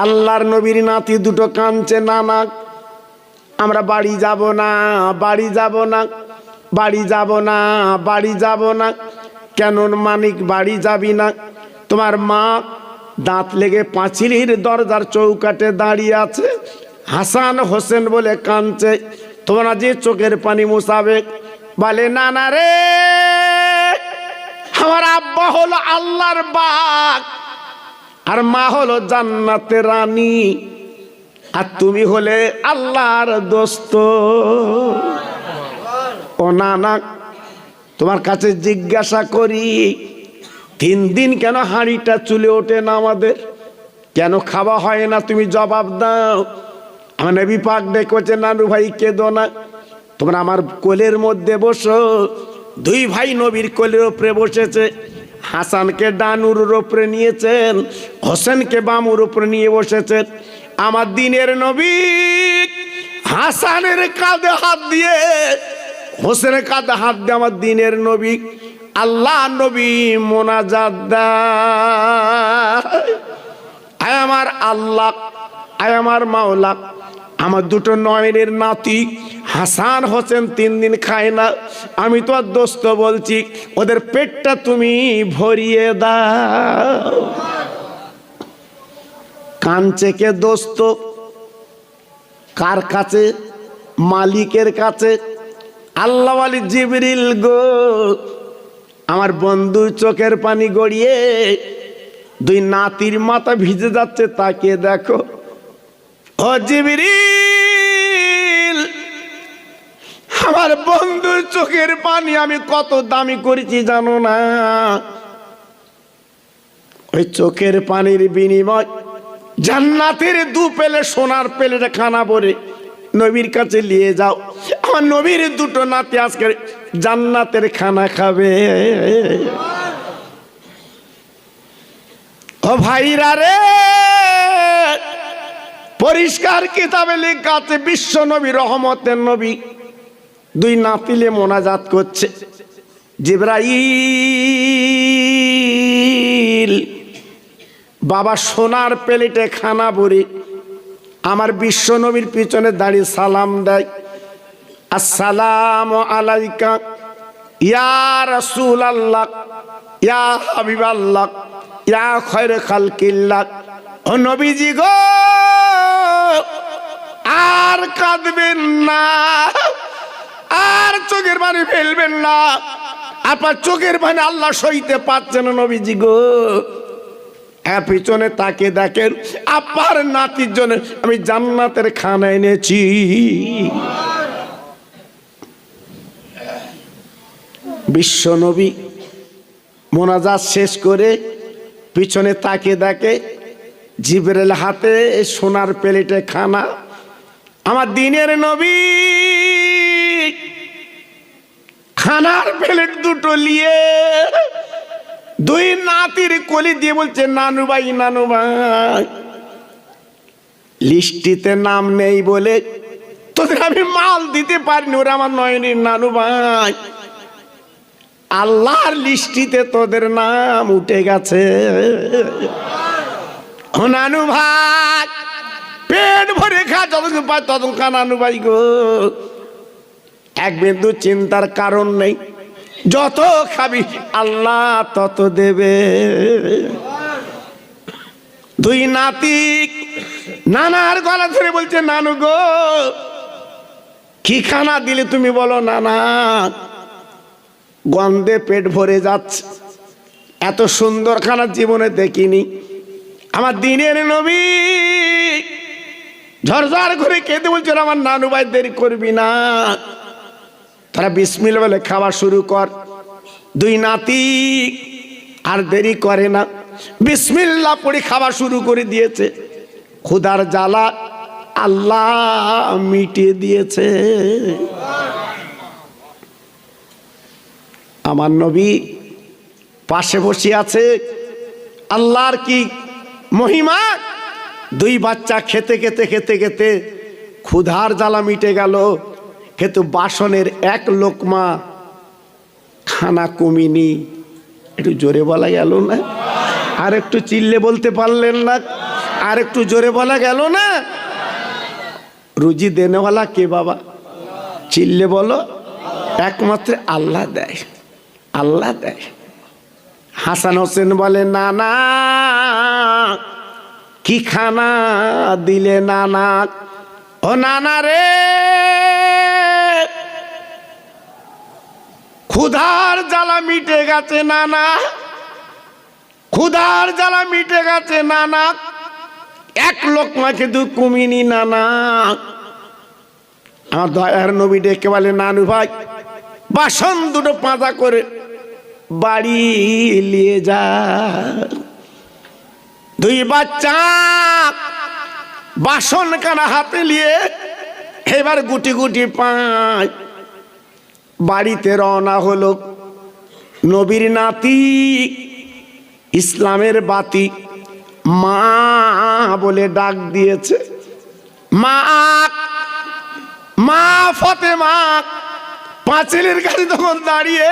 আল্লাহর নবীর নাতি দুটো কাঁদছে, না না আমরা বাড়ি যাব না, বাড়ি যাব না, বাড়ি যাব না, বাড়ি যাব না। কেন মানিক বাড়ি যাবি না? তোমার মা দাঁত লেগে পাঁচিলের দরজার চৌকাঠে দাঁড়িয়ে আছে, হাসান হোসেন বলে কাঁদছে, তোমরা যে চোখের পানি মুছাবে। বলে না না রে, আমার আব্বা হলো আল্লাহর বাগ, আর মা হলো জান্নাতের রানী, আর তুমি হলে আল্লাহর দোস্ত। ও না না, তোমার কাছে জিজ্ঞাসা করি, 3 দিন কেন হাঁড়িটা চুলে ওঠে না আমাদের? কেন খাওয়া হয় না? তুমি জবাব দাও। আমার নবী পাক ডেকেছে, নানু ভাই কেঁদো না, তোমরা আমার কোলের মধ্যে বসো। 2 ভাই নবীর কোলের ওপরে বসেছে। হাসানকে ডানুর ওপরে নিয়েছেন, হোসেনকে বামুর ওপরে নিয়ে বসেছেন। আমার দিনের নবী হাসানের কাঁধে হাত দিয়ে, হোসেনের কাঁধে হাত দিয়ে আমার দিনের নবী আল্লাহ নবী মোনাজাত দেয়, আয় আমার আল্লাহ, আয় আমার মাওলা, আমার দুটো নয়নের নাতি হাসান হোসেন 3 দিন খায় না, আমি তো আর দোস্ত বলছি, ওদের পেটটা তুমি ভরিয়ে দাও। কাঁদছে কে? দোস্ত। কার কাছে? মালিকের কাছে। আল্লাহ ওয়ালি জিবরিল গো, আমার বন্ধুর চোখের পানি গড়িয়ে 2 নাতির মাথা ভিজে যাচ্ছে, তাকে দেখো। ও জিবরিল, আমার বন্ধুর চোখের পানি আমি কত দামি করেছি জানো না? ওই চোখের পানির বিনিময় জান্নাতের 2 প্লেট সোনার প্লেট খানা ভরে নবীর কাছে নিয়ে যাও। আমার নবীর 2টো নাতি আজকে জান্নাতের খানা খাবে। ও ভাইরা রে, পরিষ্কার কিতাবে লেখা আছে, বিশ্ব নবী রহমতের নবী 2 নাতিলে মোনাজাত করছে। জিবরাইল বাবা সোনার প্লেটে খানা ভরে আমার বিশ্ব নবীর পিছনে দাঁড়িয়ে সালাম দেয়, আসসালামু আলাইকা ইয়া রাসূলুল্লাহ, ইয়া হাবিবাল্লাহ, ইয়া খায়রে খালকিল্লাহ। ও নবীজি গো, আর কাঁদবেন না, আর চোখের পানি ফেলবেন না, আপনার চোখের পানি আল্লাহ সইতে পারছেন না নবীজি গো। হ্যাঁ, পিছনে তাকে দেখেন, আপনার নাতির জন্য আমি জান্নাতের খানা এনেছি। বিশ্ব নবী মোনাজাত শেষ করে পিছনে তাকে দেখে, জিবরাইল হাতে সোনার প্লেটে খানা। আমার দিনের নবী খানার প্লেট 2টো নিয়ে 2 নাতির কোলে দিয়ে বলছে, নানু ভাই, নানু ভাই, লিস্টিতে নাম নেই বলে তোদের আমি মাল দিতে পারিনি, ওরা আমার নয়নের নানু ভাই, আল্লাহর লিস্টিতে তোদের নাম উঠে গেছে। ও নানু ভাই, পেট ভরে খা, যতক্ষণ পায় ততক্ষণ নানু ভাই গো, এক বিন্দু চিন্তার কারণ নেই, যত খাবি আল্লাহ তত দেবে। 2 নাতি নানার গলা ধরে বলছে, নানু গো, কি খানা দিলে তুমি বলো? নানা, গন্ধে পেট ভরে যাচ্ছে, এত সুন্দর খানা জীবনে দেখিনি। আমার দিনের নবী ঝরঝর করে কেঁদে বলছে, আমার নানু ভাই দেরি করবি না, তারা বিসমিল্লাহ বলে খাওয়া শুরু কর। 2 নাতি আর দেরি করে না, বিসমিল্লাহ পড়ে খাওয়া শুরু করে দিয়েছে। ক্ষুধার জ্বালা আল্লাহ মিটিয়ে দিয়েছে। আমার নবী পাশে বসে আছে, আল্লাহর কি মহিমা! 2 বাচ্চা খেতে খেতে খেতে খেতে ক্ষুধার জ্বালা মিটে গেল। কিন্তু বাসনের এক লোকমা খানা কমিনি। একটু জোরে বলা গেল না? আর একটু চিল্লে বলতে পারলেন না? আর একটু জোরে বলা গেল না? রুজি দেনেওয়ালা কে বাবা? চিল্লে বলো। একমাত্র আল্লাহ দেয়, আল্লাহ দেয়। হাসান হোসেন বলে, না না, কি খানা দিলে নানা? ও নানা রে, ক্ষুধার জ্বালা মিটে গেছে নানা, ক্ষুধার জ্বালা মিটে গেছে নানা, এক লোকমা কিন্তু কমিনি নানা। আমার দয়ার নবী ডেকে বলে, নানু ভাই, বাসন দুটো পাঁজা করে বাড়ি নিয়ে যা। দুই বাচ্চা বাসন কানা হাতে নিয়ে এবার গুটি গুটি পায় বাড়িতে রওনা হলো। নবীর নাতি, ইসলামের বাতি, মা বলে ডাক দিয়েছে। মা, মা ফাতেমা পাঁচিলের কাছে তখন দাঁড়িয়ে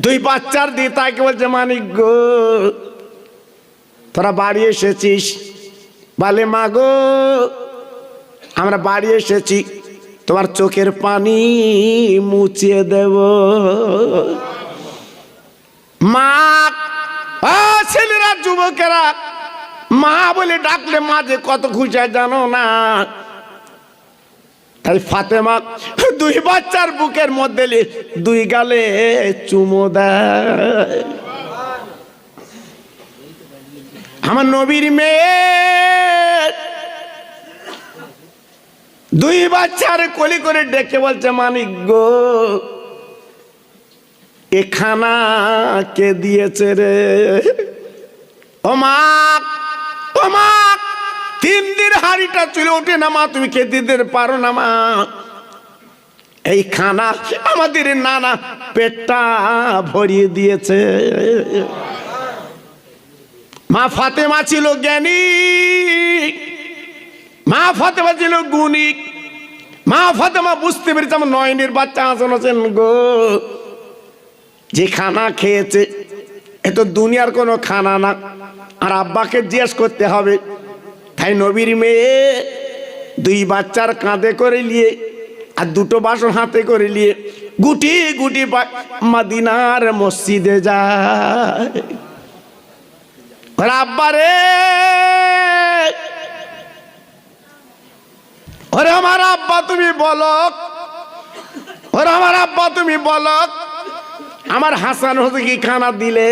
দুই বাচ্চার দিয়ে তাকে বলছে, মানিক গো, তোরা বাড়ি এসেছিস? বলে, মা গো, আমরা বাড়ি এসেছি, তোমার চোখের পানি মুছিয়ে দেব। মা, ছেলেরা যুবকেরা মা বলে ডাকলে মাঝে কত খুশি হয় জানো না? তাই ফাতেমা দুই বাচ্চার বুকের মধ্যে দুই গালে চুমো দেয়। আমার নবীর মেয়ে দুই বাচ্চার কোলে করে ডেকে বলছে, মানিক গো, এ খানা কে দিয়েছে রে? ও মা, ও মা, 3 দিন হাড়িটা চলে ওঠে না মা, তুমি খেতে দিতে পারো না মা? এই খানা আমাদের নানা পেটটা ভরিয়ে দিয়েছে। মা ফাতেমা ছিল জ্ঞানী, মা ফাতেমা ছিল গুণী, মা ফাতেমা বুঝতে পেরেছে আমার নয়নের বাচ্চা হাসান হোসেন গো যে খানা খেয়েছে এ তো দুনিয়ার কোনো খানা না, আর আব্বাকে জিজ্ঞেস করতে হবে। তাই নবীর মেয়ে দুই বাচ্চার কাঁধে করে নিয়ে আর দুটো বাসন হাতে করে নিয়ে গুটি গুটি মদিনার মসজিদে যায়। আব্বা রে, ওরে আমার আব্বা তুমি বলো, ওরে আমার আব্বা তুমি বলো, আমার হাসান হোসেন কি খানা দিলে?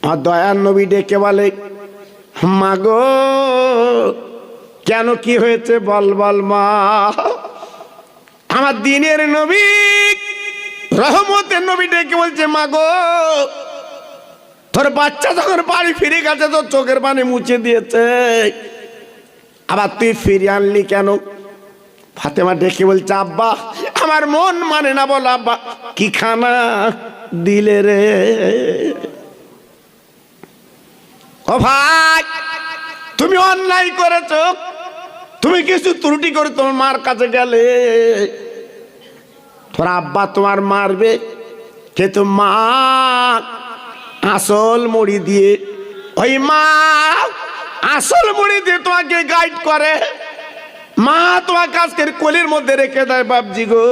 আর দয়ার নবী ডেকে বলে, মা গো, কেন কি হয়েছে বল বল মা। আমার দিনের নবী রহমতের নবী ডেকে বলছে, মা গো, তোর বাচ্চা যখন বাড়ি ফিরে গেছে তোর চোখের পানি মুছে দিয়েছে, আবার তুই ফিরিয়ে আনলি কেন? ফাতেমা ডেকে বলছে, আব্বা আমার মন মানে না, বল আব্বা কি খানা দিলে রে? ও ভাই, তুমি অন্যায় করেছ, তুমি কিছু ত্রুটি করে তোমার মার কাছে গেলে, তোর আব্বা তোমার মারবে, কিন্তু মা আসল মুড়ি দিয়ে, ওই মা আসল মুড়ি দিয়ে তোমাকে গাইড করে। মা তোমাকে আজকের কোলের মধ্যে রেখে দেয় বাপজি গো।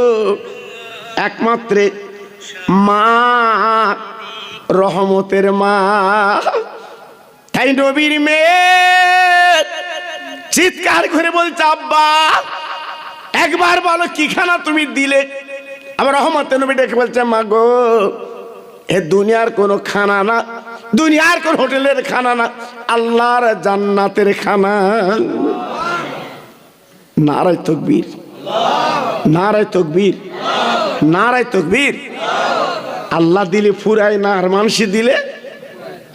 একমাত্র মা রহমতের মা। তাই নবীর মেয়ে চিৎকার করে বলছে, আব্বা একবার বলো কি খানা তুমি দিলে? আবার রহমতের নবী ডেকে বলছে, মা গো, এ দুনিয়ার কোনো খানা না, দুনিয়ার কোন হোটেলের খানা না, আল্লাহর জান্নাতের খানা। নারায়ে তাকবীর, নারায়ে তাকবীর, নারায়ে তাকবীর। আল্লাহ দিলে ফুরায় না, আর মানুষ দিলে,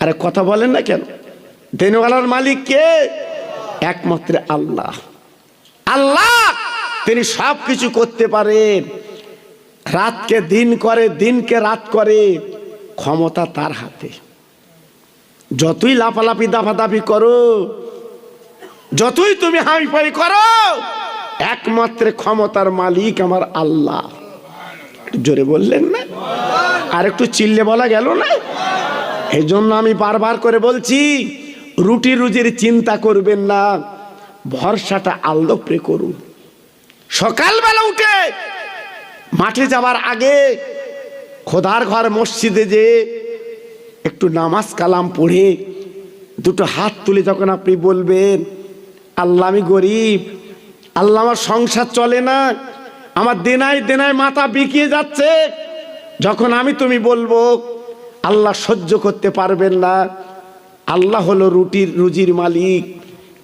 আরে কথা বলেন না কেন? দেনওয়ালার মালিক কে? একমাত্র আল্লাহ। আল্লাহ তিনি সব কিছু করতে পারেন, রাতকে দিন করে, দিনকে রাত করে, ক্ষমতা তার হাতে। যতই লাফালাফি দাফাদাফি করো, যতই তুমি হাইফাই করো, একমাত্র ক্ষমতার মালিক আমার আল্লাহ। জোরে বললেন না? আর একটু চিল্লে বলা গেল না? এই জন্য আমি বারবার করে বলছি, রুটি রুজির চিন্তা করবেন না, ভরসাটা আল্লাহ উপরে করুন। সকালবেলা উঠে মাঠে যাবার আগে খোদার ঘর মসজিদে যে একটু নামাজ কালাম পড়ে দুটো হাত তুলে যখন আপনি বলবেন, আল্লাহ আমি গরিব, আল্লাহ আমার সংসার চলে না, আমার দেনায় দেনায় মাথা বিকিয়ে যাচ্ছে, যখন আমি তুমি বলবো, আল্লাহ সহ্য করতে পারবেন না। আল্লাহ হলো রুটির রুজির মালিক,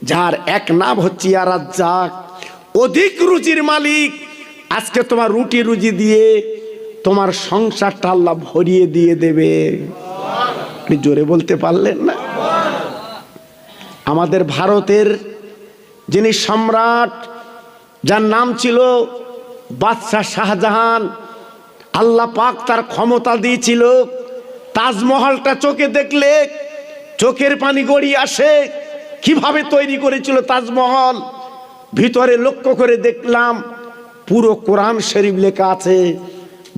যার এক নাম হচ্ছে ইয়া রাজ্জাক, অধিক রুজির মালিক। আজকে তোমার রুটি রুজি দিয়ে তোমার সংসারটা আল্লাহ ভরিয়ে দিয়ে দেবে। আপনি জোরে বলতে পারলেন না? আমাদের ভারতের যিনি সম্রাট, যার নাম ছিল বাদশাহ শাহজাহান, আল্লাহ পাক তার ক্ষমতা দিয়েছিল, তাজমহলটা চোখে দেখলে চোখের পানি গড়িয়ে আসে। কিভাবে তৈরি করেছিল তাজমহল, ভিতরে লক্ষ্য করে দেখলাম পুরো কোরআন শরীফ লেখা আছে।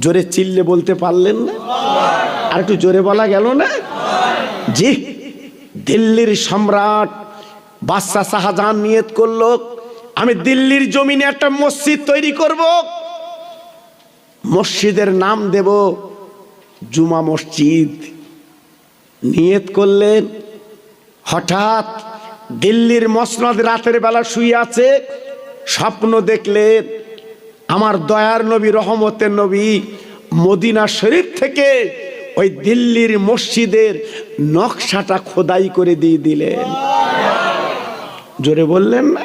জোরে চিল্লে বলতে পারলেন না? আর একটু জোরে বলা গেল না? জি, দিল্লির সম্রাট বাদশাহ শাহজাহান নিয়ত করলো, আমি দিল্লির জমিনে একটা মসজিদ তৈরি করব, মসজিদের নাম দেব জুমা মসজিদ। নিয়ত করলেন। হঠাৎ দিল্লির মসনদ রাতের বেলা শুয়ে আছে, স্বপ্ন দেখলেন আমার দয়ার নবী, রহমতের নবী মদিনা শরীফ থেকে ওই দিল্লির মসজিদের নকশাটা খোদাই করে দিয়ে দিলেন। জোরে বললেন না?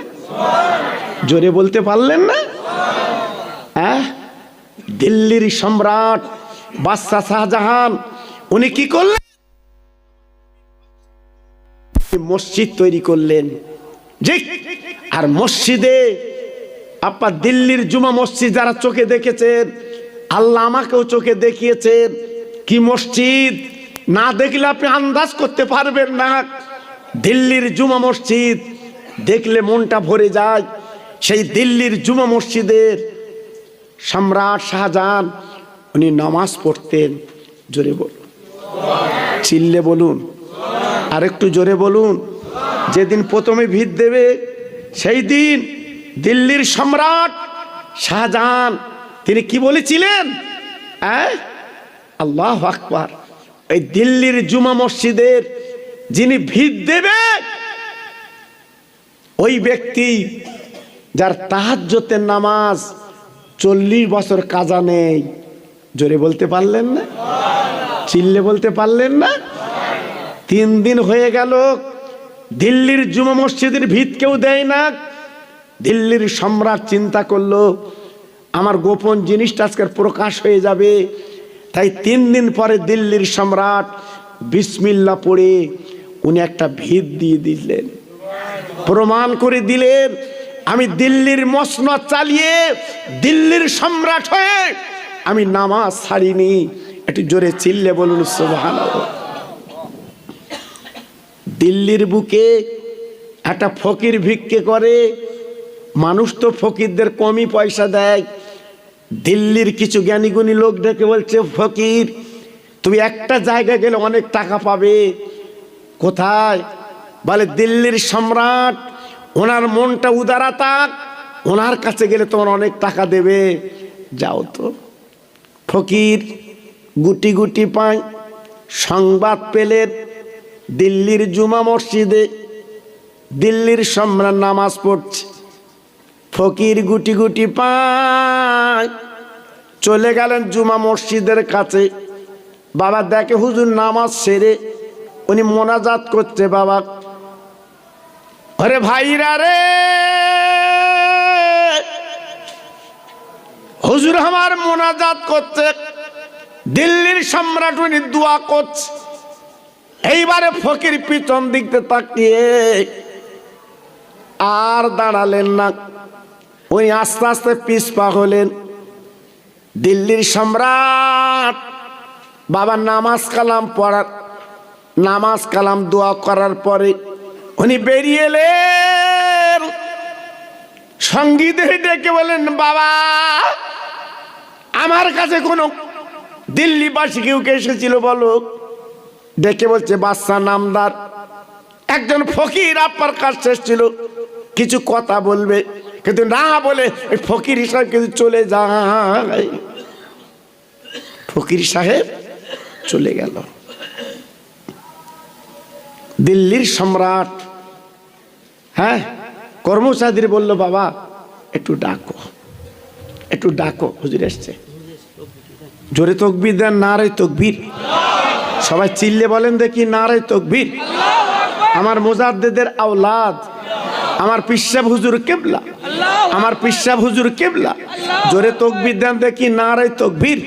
জোরে বলতে পারলেন না? হ্যাঁ, দিল্লির সম্রাট বাদশাহ শাহজাহান উনি কি করলেন? মসজিদ তৈরি করলেন। জি, আর মসজিদে আপনার দিল্লির জুমা মসজিদ যারা চোখে দেখেছেন, আল্লাহ আমাকেও চোখে দেখিয়েছেন, কি মসজিদ না দেখলে আপনি আন্দাজ করতে পারবেন না। দিল্লির জুমা মসজিদ দেখলে মনটা ভরে যায়। সেই দিল্লির জুমা মসজিদের সম্রাট শাহজাহান উনি নামাজ পড়তেন। জোরে বলুন, চিল্লে বলুন, আর একটু জোরে বলুন। যেদিন প্রথমে ভিত দেবে সেই দিন দিল্লির সম্রাট শাহজাহান তিনি কি বলেছিলেন? আল্লাহু আকবার। এই দিল্লির জুমা মসজিদের যিনি ভিত দেবে ওই ব্যক্তি যার তাহাজ্জুদের নামাজ 40 বছর কাজা নেই। জোরে বলতে পারলেন না? চিল্লে বলতে পারলেন না? 3 দিন হয়ে গেল দিল্লির জুমা মসজিদের ভিত কেউ দেয় না। দিল্লির সম্রাট চিন্তা করলো আমার গোপন জিনিসটা আজকে প্রকাশ হয়ে যাবে, তাই 3 দিন পরে দিল্লির সম্রাট বিসমিল্লাহ পড়ে উনি একটা ভিত দিয়ে দিলেন, প্রমাণ করে দিলেন আমি দিল্লির মসনদ চালিয়ে দিল্লির সম্রাট হয়ে আমি নামাজ ছাড়িনি। একটু জোরে চিল্লে বলুন সুবহানাল্লাহ। দিল্লির বুকে একটা ফকির ভিক্ষে করে, মানুষ তো ফকিরদের কমই পয়সা দেয়। দিল্লির কিছু জ্ঞানীগুণী লোক ডেকে বলছে, ফকির তুমি একটা জায়গায় গেলে অনেক টাকা পাবে। কোথায়? বলে দিল্লির সম্রাট, ওনার মনটা উদারতা, ওনার কাছে গেলে তোমার অনেক টাকা দেবে, যাও তো। ফকির গুটি গুটি পায়, সংবাদ পেলেন দিল্লির জুমা মসজিদে দিল্লির সম্রাট নামাজ পড়ছে। ফকির গুটি গুটি পায়, চলে গেলেন জুমা মসজিদের কাছে। বাবা দেখে হুজুর নামাজ সেরে উনি মোনাজাত করছে। বাবা, আরে ভাইরা রে, হুজুর আমার মোনাজাত করছে, দিল্লির সম্রাট উনি দোয়া করছে। এইবারে ফকির পিছন দিকতে তাকিয়ে আর দাঁড়ালেন না, উনি আস্তে আস্তে পিছপা হলেন। দিল্লির সম্রাট বাবা নামাজ কালাম, দোয়া করার পরে উনি বেরিয়ে এলেন। সঙ্গীদের ডেকে বলেন, বাবা আমার কাছে কোনো দিল্লিবাসী কেউ কে এসেছিল বলো। ডেকে বলছে বাদশা নামদার একজন ফকির আপনার কাছে এসেছিল, কিছু কথা বলবে, কিন্তু না বলে এই ফকির সাহেব কিন্তু চলে যায়। ফকির সাহেব চলে গেল। দিল্লির সম্রাট হ্যাঁ কর্মচারীদের বলল, বাবা একটু ডাকো, একটু ডাকো, হুজুর এসছে। জোরে তকবীর দেন, নারে তকবীর। সবাই চিল্লে বলেন দেখি, নারে তকবীর। আমার মুজাদ্দিদের আওলাদ, আমার পিসাব হুজুর কেবলা, আমার পিসাব হুজুর কেবলা। জোরে তকবীর দেন দেখি, নারে তকবীর।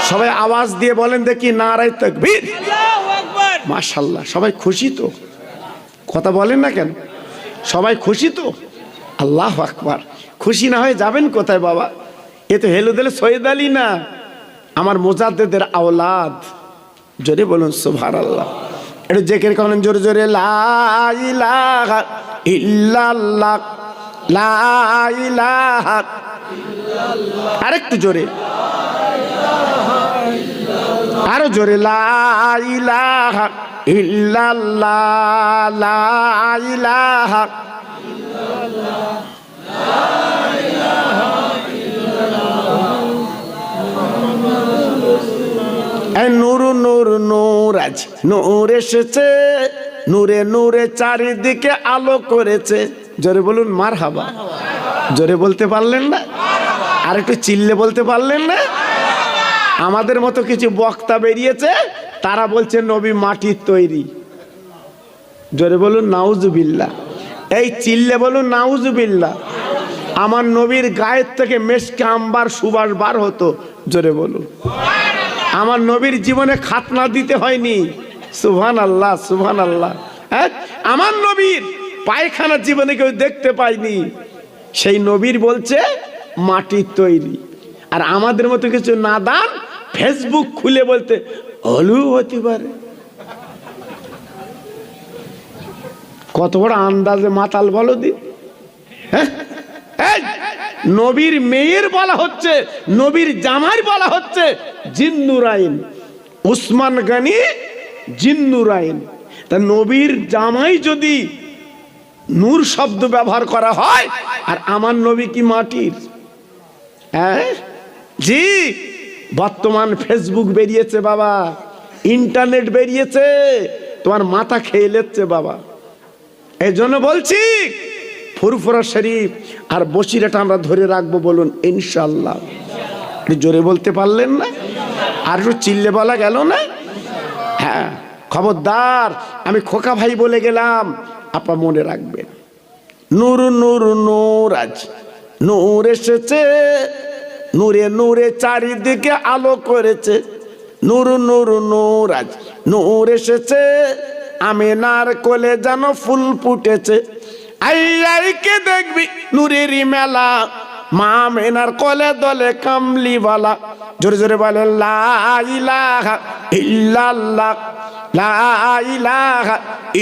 সবাই আওয়াজ দিয়ে বলেন দেখি, নারে তকবীর। মাশাআল্লাহ, সবাই খুশি তো? কথা বলেন না কেন? সবাই খুশি তো? আল্লাহু আকবার। খুশি না হয়ে যাবেন কোথায় বাবা? এ তো হেলো দিলে সৈয়দ আলী না, আমার মুজাদ্দিদের আওলাদ। জোরে বলুন সুবহানাল্লাহ। একটু জিকির করেন জোরে জোরে, লা ইলাহা ইল্লাল্লাহ, লা ইলাহা ইল্লাল্লাহ। আরেকটু জোরে, আরো জোরে, লা ইলাহা ইল্লাল্লাহ, লা ইলাহা ইল্লাল্লাহ, লা ইলাহা ইল্লাল্লাহ। নূর নূর নূর, আজ নূর এসেছে, নূরে নূরে চারিদিকে আলো করেছে। জোরে বলুন মারহাবা। জোরে বলতে পারলেন না? আর একটু চিল্লে বলতে পারলেন না? আমাদের মতো কিছু বক্তা বেরিয়েছে, তারা বলছে নবী মাটির তৈরি। জোরে বলুন নাউজুবিল্লাহ। এই চিল্লে বলুন নাউজুবিল্লাহ। আমার নবীর গায়ের থেকে মেশকে আম্বার সুবাস বার হতো। জোরে বলুন। আমার নবীর জীবনে খাতনা দিতে হয়নি। সুবহানাল্লাহ, সুবহানাল্লাহ। হ্যাঁ, আমার নবীর পায়খানা জীবনে কেউ দেখতে পায়নি, সেই নবীর বলছে মাটির তৈরি। আর আমাদের মতো কিছু নাদান ফেসবুক খুলে বলতে হলু হতে পারে। কত বড় আন্দাজে মাতাল বলো দি। হ্যাঁ, নবীর মেয়ের বলা হচ্ছে, নবীর জামাই বলা হচ্ছে জিন্নুরাইন। উসমান গনি জিন্নুরাইন। তা নবীর জামাই যদি নূর শব্দ ব্যবহার করা হয়, আর আমার নবী কি মাটির? হ্যাঁ জি। বর্তমান ফেসবুক বেরিয়েছে বাবা, ইন্টারনেট বেরিয়েছে, তোমার মাথা খেয়ে লেচ্ছে বাবা। এই জন্য বলছি ফুরফুরা শরীফ আর বসিরাটা আমরা ধরে রাখবো, বলুন ইনশাআল্লাহ। জোরে বলতে পারলেন না? আর একটু চিল্লে বলা গেল না? হ্যাঁ, খবরদার, আমি খোকা ভাই বলে গেলাম, আপনার মনে রাখবেন। নূর নূর নূর, আজ নূর এসেছে, নূরে নূরে চারিদিকে আলো করেছে। নূর নূর নূর, আজ নূর এসেছে, আমিনার কোলে যেন ফুল ফুটেছে। আই আইকে দেখবি নূরেরই মেলা, মা আমিনার কোলে দলে কামলিওয়ালা। জোরে জোরে বলেন লা ইলাহা ইল্লাল্লাহ, লা ইলাহা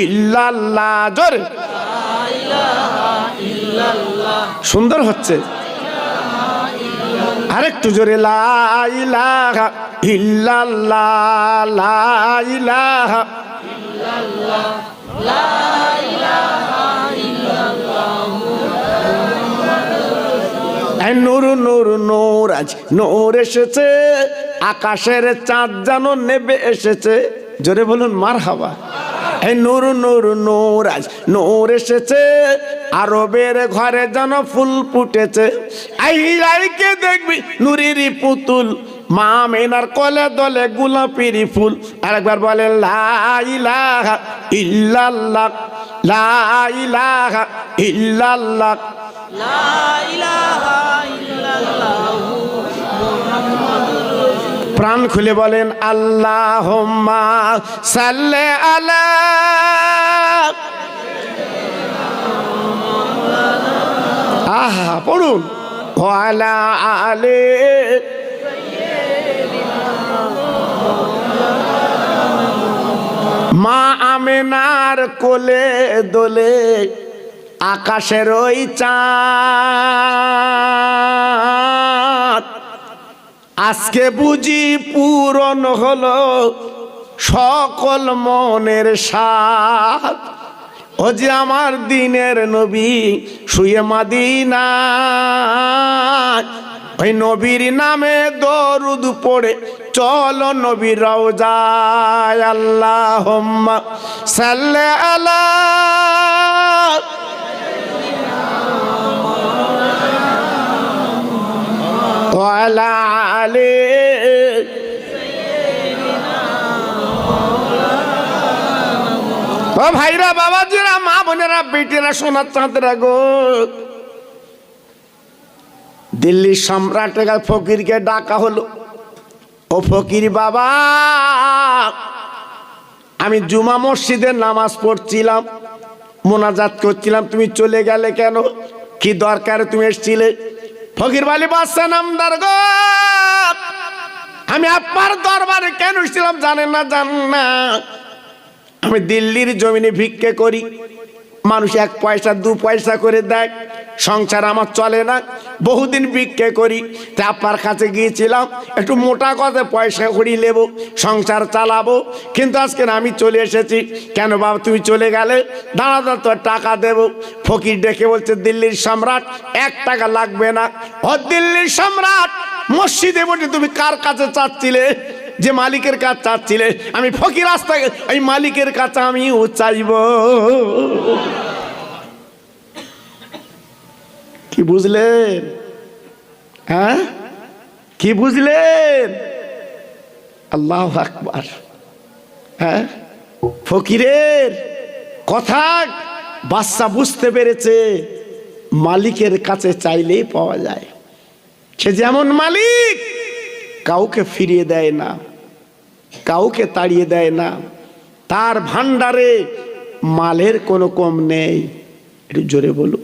ইল্লাল্লাহ। জোরে লা ইলাহা ইল্লাল্লাহ। সুন্দর হচ্ছে, আরেকটু জোরে, লা ইলাহা ইল্লাল্লাহ, লা ইলাহা ইল্লাল্লাহ, লা ইলাহা ইল্লাল্লাহ। নূর নূর নূর, আজ নূর এসেছে, আকাশের চাঁদ যেন নেবে এসেছে। জোরে বলুন মারহাবা। এই নূর নূর নূর, আজ নূর এসেছে, আরবের ঘরে যেন ফুল ফুটেছে। আই আইকে দেখবি নূরেরই পুতুল, মা আমিনার কোলে দলে গোলাপির ফুল। আরেকবার বলেন লা ইলাহা ইল্লাল্লাহ, লা ইলাহা ইল্লাল্লাহ, লা ইলাহা ইল্লাল্লাহ। প্রাণ খুলে বলেন আল্লাহুম্মা সাল্লি আলা। আহা পড়ুন, ওয়ালা আলে। মা আমিনার কোলে দোলে আকাশের ওই চাঁদ আজকে বুঝি পূরণ হলো সকল মনের স্বাদ। ও যে আমার দিনের নবী শুয়ে মদিনায়, ওই নবীর নামে দরুদ পড়ে চলো নবীর রওজায়। আল্লাহুম্মা সাল্লি আলা ওয়া আলা আলি ও ভাইরা, বাবাজিরা, মা বোনেরা, বেটিরা, সোনার চাঁদরা গো, দিল্লির সম্রাটের ফকিরকে ডাকা হলো। ও ফকির বাবা, আমি জুমা মসজিদে নামাজ পড়ছিলাম, মোনাজাত করছিলাম, তুমি চলে গেলে কেন? কি দরকারে তুমি এসেছিলে? ফকির বলে, বাদশা নামদার গো, আমি আপনার দরবারে কেন এসেছিলাম জানেন না? জানেন না, আমি দিল্লির জমিনে ভিক্ষে করি, মানুষ 1 পয়সা 2 পয়সা করে দেয়, সংসার আমার চলে না, বহুদিন ভিক্ষে করি, তা আপনার কাছে গিয়েছিলাম একটু মোটা কথা পয়সা করি নেবো, সংসার চালাবো, কিন্তু আজকে আমি চলে এসেছি। কেন বাবা তুমি চলে গেলে? দাঁড়া তো টাকা দেবো। ফকির ডেকে বলছে, দিল্লির সম্রাট 1 টাকা লাগবে না। ও দিল্লির সম্রাট, মসজিদে বসে তুমি কার কাছে চাচ্ছিলে? যে মালিকের কাছে চাচ্ছিলে। আমি ফকির রাস্তায় এই মালিকের কাছে আমিও চাইব। কি বুঝলেন? হ্যাঁ, কি বুঝলেন? আল্লাহু আকবার। হ্যাঁ, ফকিরের কথা বাদশা বুঝতে পেরেছে, মালিকের কাছে চাইলেই পাওয়া যায়। সে যেমন মালিক, কাউকে ফিরিয়ে দেয় না, কাউকে তাড়িয়ে দেয় না, তার ভান্ডারে মালের কোনো কম নেই। একটু জোরে বলুন।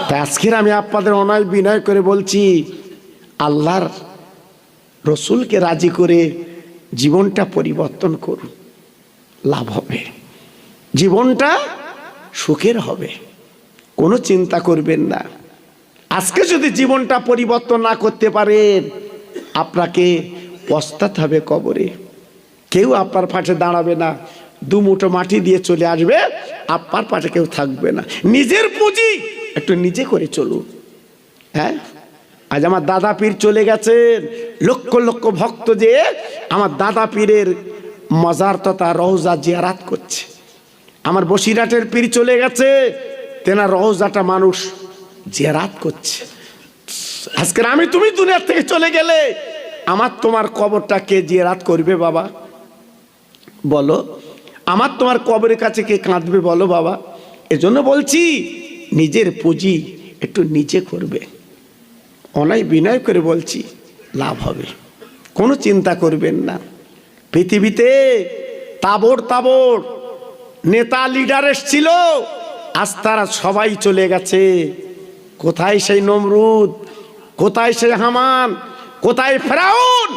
তাই আজকের আমি আপনাদের অনয় বিনয় করে বলছি, আল্লাহর রসুলকে রাজি করে জীবনটা পরিবর্তন করুন, লাভ হবে, জীবনটা সুখের হবে, কোনো চিন্তা করবেন না। আজকে যদি জীবনটা পরিবর্তন না করতে পারেন, আপনাকে পস্তাতে হবে কবরে। কেউ আপনার পাশে দাঁড়াবে না, 2 মুঠো মাটি দিয়ে চলে আসবে, আপনার পাশে কেউ থাকবে না। নিজের পুঁজি একটু নিজে করে চলুন। হ্যাঁ, আজ আমার দাদা পীর চলে গেছেন, লক্ষ লক্ষ ভক্ত যে আমার দাদা পীরের মজার তথা রওজা জিয়ারাত করছে। আমার বসিরহাটের পীর চলে গেছে, তেনার রওজাটা মানুষ জিয়ারাত করছে। আজকে আমি তুমি দুনিয়া থেকে চলে গেলে আমার তোমার কবরটা কে জিয়ারাত করবে বাবা? বলো, আমার তোমার কবরের কাছে কে কাঁদবে বলো বাবা? এজন্য বলছি, নিজের পুঁজি একটু নিজে করবে। অনয় বিনয় করে বলছি, লাভ হবে, কোনো চিন্তা করবেন না। পৃথিবীতে তাবড় তাবড় নেতা লিডার এসেছিল, আজ তারা সবাই চলে গেছে। কোথায় সেই নমরুদ, কোথায় সেই হামান, কোথায় ফেরাউন,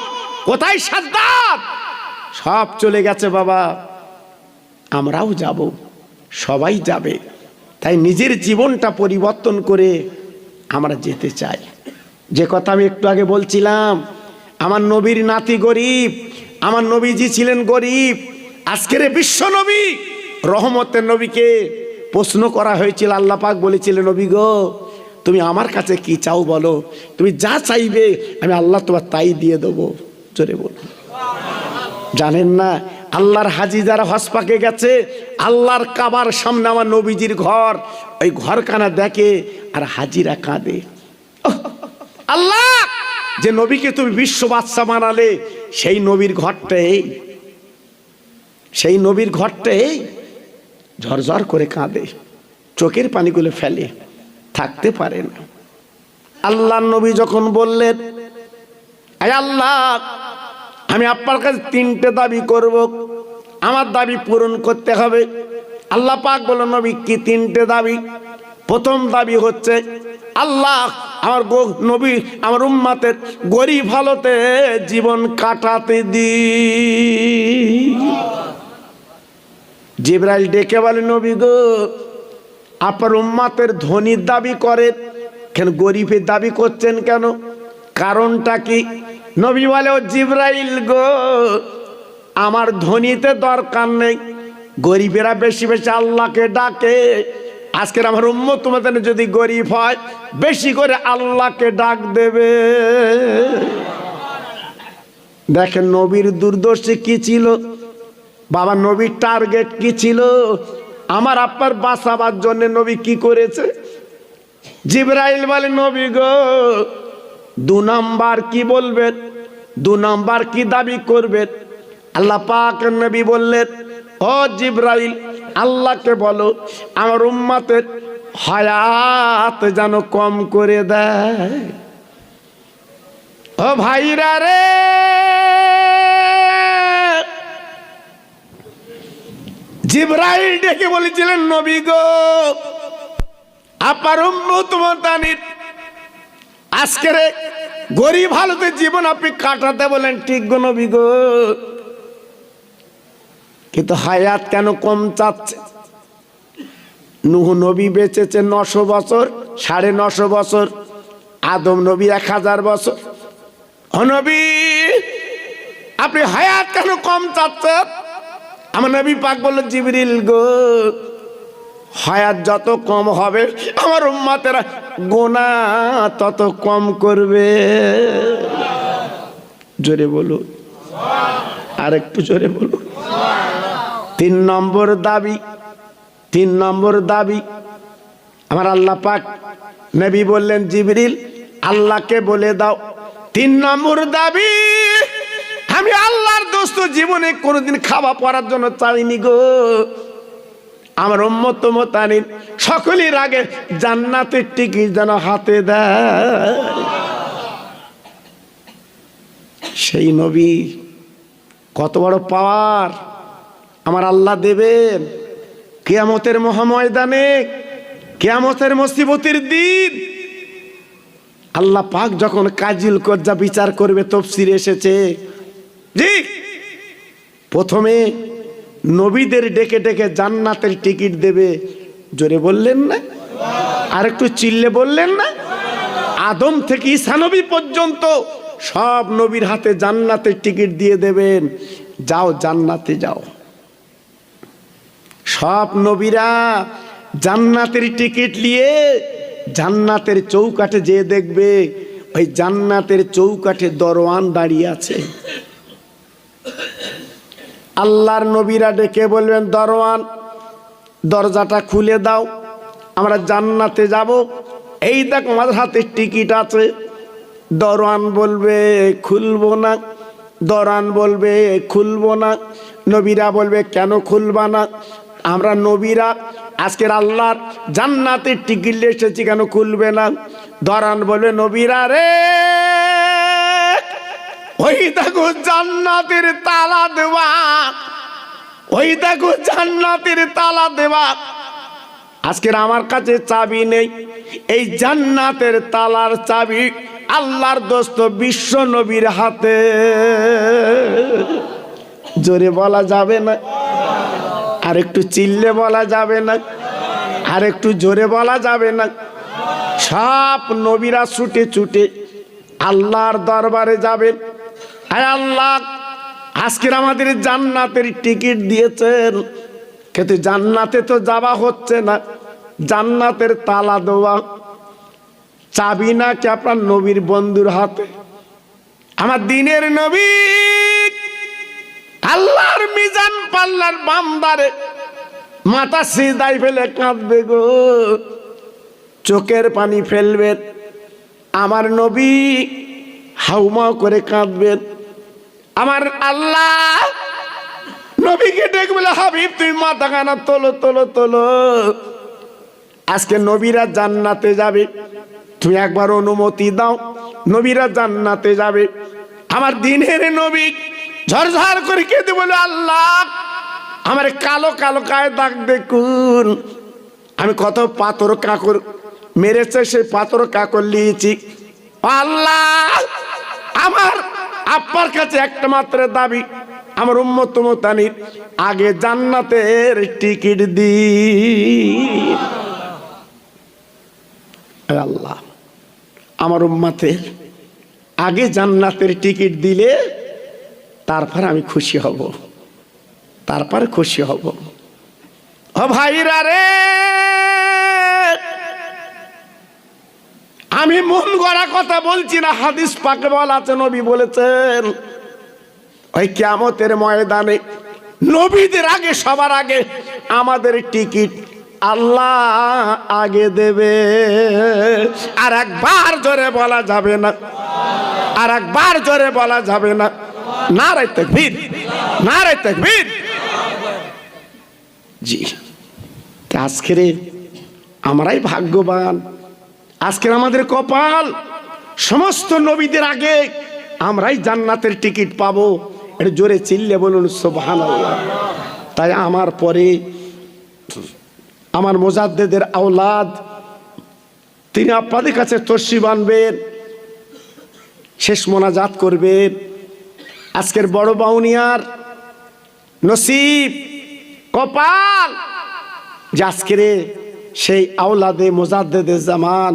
কোথায় সাদ্দাত? সব চলে গেছে বাবা। আমরাও যাব, সবাই যাবে। তাই নিজের জীবনটা পরিবর্তন করে আমরা যেতে চাই। যে কথা আমি একটু আগে বলছিলাম, আমার নবীর নাতি গরিব, আমার নবীজি ছিলেন গরিব। আজকের বিশ্ব নবী রহমতের নবীকে প্রশ্ন করা হয়েছিল, আল্লাহ পাক বলেছিলেন, নবী গো, তুমি আমার কাছে কি চাও বলো, তুমি যা চাইবে আমি আল্লাহ তোমার তাই দিয়ে দেবো। জোরে বলুন। জানেন না, আল্লাহর হাজি যারা হজ পাকে গেছে, আল্লাহর কাবার সামনে আমার নবীজির ঘর, ওই ঘরখানা দেখে আর হাজিরা কাঁদে। আল্লাহ, যে নবীকে তুমি বিশ্ব বাদশা বানালে, সেই নবীর ঘরটাই, সেই নবীর ঘরটাই ঝরঝর করে কাঁদে, চোখের পানিগুলো ফেলে, থাকতে পারে না। আল্লাহর নবী যখন বললেন, আয় আল্লাহ, আমি আপনার কাছে 3টে দাবি করব, আমার দাবি পূরণ করতে হবে। আল্লাহ পাক বললেন, নবী কি 3টে দাবি? প্রথম দাবি হচ্ছে, আল্লাহ আমার নবী আমার উম্মতের গরিব হালতে জীবন কাটাতে দি। জিবরাইল ডেকে বলে, নবী গো, আপনার উম্মতের ধনীর দাবি করেন, কেন গরিবের দাবি করছেন কেন? কারণটা কি? নবী বলে, ও জিবরাইল গো, আমার ধনীতে দরকার নেই, গরিবেরা বেশি বেশি আল্লাহকে ডাকে। আজকের আমার উম্মত তোমাদের যদি গরিব হয়, বেশি করে আল্লাহকে ডাক দেবে। দেখেন নবীর দুর্দর্শী কি ছিল, বাবা নবীর টার্গেট কি ছিল, আমার আপনার বাঁচাবার জন্য নবী কি করেছে? জিবরাইল বলে, নবী গো, 2 নাম্বার কি বলবেন, 2 নাম্বার কি দাবি করবেন? আল্লাহ পাক নবী বললেন, ও জিবরাইল, আল্লাহকে বলো আমার উম্মতের হায়াত যেন কম করে দেয়। ও ভাইরা রে, জিবরাইল ডেকে বলেছিলেন, নবী গো, আপনার উম্মত মুতানির আজকের গরিব হালতে জীবন আপনি কাটাতে বলেন, ঠিক গো নবী গো, কিন্তু হায়াত কেন কম চাচ্ছে? নূহ নবী বেঁচেছে 900 বছর, 950 বছর, আদম নবী 1000 বছর। ও নবী, আপনি হায়াত কেন কম চাচ্ছেন? আমার নবী পাক বলল, জিবরিল গো, হায়াত যত কম হবে আমার উম্মতেরা গুনাহ তত কম করবে। জোরে বলুন, আর একটু জোরে বলুন। 3 নম্বর দাবি, 3 নম্বর দাবি, আমার আল্লাহ পাক নবী বললেন, জিবরিল আল্লাহকে বলে দাও 3 নম্বর দাবি, আমি আল্লাহর দোস্ত জীবনে কোনোদিন খাওয়া পড়ার জন্য চাইনি গো, আমার উম্মত মুতানির সকলের আগে জান্নাতের টিকিট যেন হাতে দেয়। সেই নবী কত বড় পাওয়ার আমার আল্লাহ দেবেন কিয়ামতের মহাময়দানে, কিয়ামতের মুসিবতের দিন। আল্লাহ পাক যখন কাজিল কজ্জা বিচার করবে, তাফসীরে এসেছে, জি, প্রথমে নবীদের ডেকে ডেকে জান্নাতের টিকিট দেবে। জোরে বললেন না? আর একটু চিল্লে বললেন না? আদম থেকে ঈসা নবী পর্যন্ত সব নবীর হাতে জান্নাতের টিকিট দিয়ে দেবেন, যাও জান্নাতে যাও। সব নবীরা জান্নাতের টিকিট নিয়ে জান্নাতের চৌকাঠে যেয়ে দেখবে, ওই জান্নাতের চৌকাঠে দরওয়ান দাঁড়িয়ে আছে। আল্লাহর নবীরা ডেকে বলবেন, দরওয়ান দরজাটা খুলে দাও, আমরা জান্নাতে যাব, এই দেখ আমাদের হাতে টিকিট আছে। দরওয়ান বলবে খুলবো না, দরওয়ান বলবে খুলবো না। নবীরা বলবে কেন খুলবা না? আমরা নবীরা আজকের আল্লাহর জান্নাতের টিকিট নিয়ে এসেছি, কেন খুলবে না? দরওয়ান বলবে, নবীরা রে, ওই দেখো জান্নাতের তালা দেওয়া, ওই দেখো জান্নাতের তালা দেওয়া। আজকের আমার কাছে চাবি নেই, এই জান্নাতের তালার চাবি আল্লাহর দোস্ত বিশ্ব নবীর হাতে। জোরে বলা যাবে না? আর একটু চিল্লে বলা যাবে না? আর একটু জোরে বলা যাবে না? সব নবীরা ছুটে ছুটে আল্লাহর দরবারে যাবেন, আয় আল্লাহ, আজকের আমাদের জান্নাতের টিকিট দিয়েছেন, কিন্তু জান্নাতে তো যাওয়া হচ্ছে না, জান্নাতের তালা দেওয়া, চাবি নাকি আপনার নবীর বন্ধুর হাতে। আমার দিনের নবী আল্লাহর মিজান পাল্লার বান্দারে মাথা সিজদায় ফেলে কাঁদবে গো, চোখের পানি ফেলবেন। আমার নবী হাউমাউ করে কাঁদবেন। আমার আল্লাহ নবীকে ডেকে বলে, হাবিব তুমি মাথা খানা তোলো তোলো তোলো, আজকে নবীরা জান্নাতে যাবে, তুমি একবার অনুমতি দাও, নবীরা জান্নাতে যাবে। আমার দিনের নবী ঝরঝর করে কেঁদে বলে, আল্লাহ আমার কালো কালো গায়ে দাগ দেখুন, আমি কত পাথর কাকর মেরেছে, সেই পাথর কাকর নিয়েছি। আল্লাহ আমার আপনার কাছে একটা মাত্র দাবি, আমার উম্মত মুতানির আগে জান্নাতের টিকিট দিন। হে আল্লাহ, আমার উম্মতের আগে জান্নাতের টিকিট দিলে তারপর আমি খুশি হব, তারপর খুশি হব। ও ভাইরা রে, আমি মন গড়া কথা বলছি না, হাদিস পাকে বলা আছে, নবী বলেছেন ওই কিয়ামতের ময়দানে নবীদের আগে, সবার আগে আমাদের টিকিট আল্লাহ আগে দেবে। আর একবার জোরে বলা যাবে না, আর একবার জোরে বলা যাবে না, নারে তাকবীর, নারে তাকবীর। জি, আজকের আমরাই ভাগ্যবান, আজকের আমাদের কপাল, সমস্ত নবীদের আগে আমরাই জান্নাতের টিকিট পাবো। এটা জোরে চিল্লে বলুন সুবহানাল্লাহ। তাই আমার পরে আমার মুজাদ্দেদের আওলাদ, তিনি আপনাদের কাছে তসবিহ আনবেন, শেষ মোনাজাত করবেন। আজকের বড় বাউনিয়ার নসিব, কপাল যে আজকের সেই আওলাদে মুজাদ্দেদে জামান,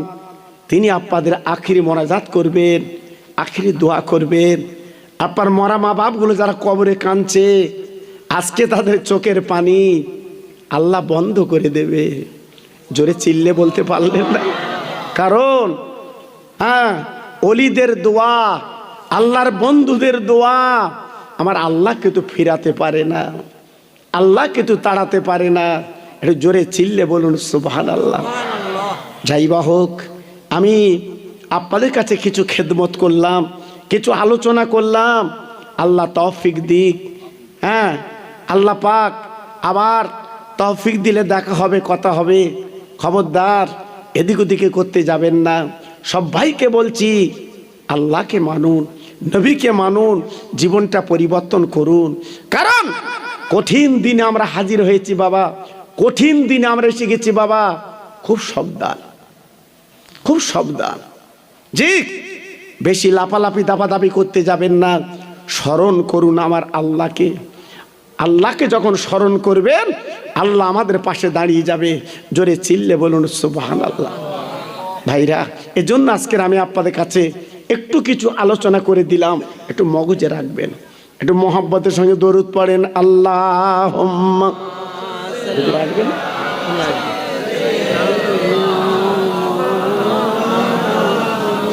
তিনি আপনাদের আখিরি মোনাজাত করবেন, আখিরি দোয়া করবেন। আপনার মরা মা বাপগুলো যারা কবরে কাঁদছে, আজকে তাদের চোখের পানি আল্লাহ বন্ধ করে দেবে। জোরে চিল্লে বলতে পারলেন না? কারণ হ্যাঁ, অলিদের দোয়া, আল্লাহর বন্ধুদের দোয়া আমার আল্লাহকে তো ফিরাতে পারে না, আল্লাহকে তো তাড়াতে পারে না। একটু জোরে চিল্লে বলুন সুবহানাল্লাহ। যাই বা হোক, আমি আপনাদের কাছে কিছু খেদমত করলাম, কিছু আলোচনা করলাম। আল্লাহ তৌফিক দিক। হ্যাঁ, আল্লাহ পাক আবার তৌফিক দিলে দেখা হবে, কথা হবে। খবরদার এদিক ওদিকে করতে যাবেন না। সব ভাইকে বলছি, আল্লাহকে মানুন, নবীকে মানুন, জীবনটা পরিবর্তন করুন। কারণ কঠিন দিনে আমরা হাজির হয়েছি বাবা, কঠিন দিনে আমরা এসে গেছি বাবা। খুব সাবধান, খুব সাবধান। জি, বেশি লাফালাফি দাপাদাপি করতে যাবেন না। স্মরণ করুন আমার আল্লাহকে। আল্লাহকে যখন স্মরণ করবেন, আল্লাহ আমাদের পাশে দাঁড়িয়ে যাবে। জোরে চিল্লে বলুন সুবহানাল্লাহ। ভাইরা, এজন্য আজকের আমি আপনাদের কাছে একটু কিছু আলোচনা করে দিলাম, একটু মগজে রাখবেন, একটু মোহাব্বতের সঙ্গে দরুদ পড়েন। আল্লাহুম্মা রাখবেন।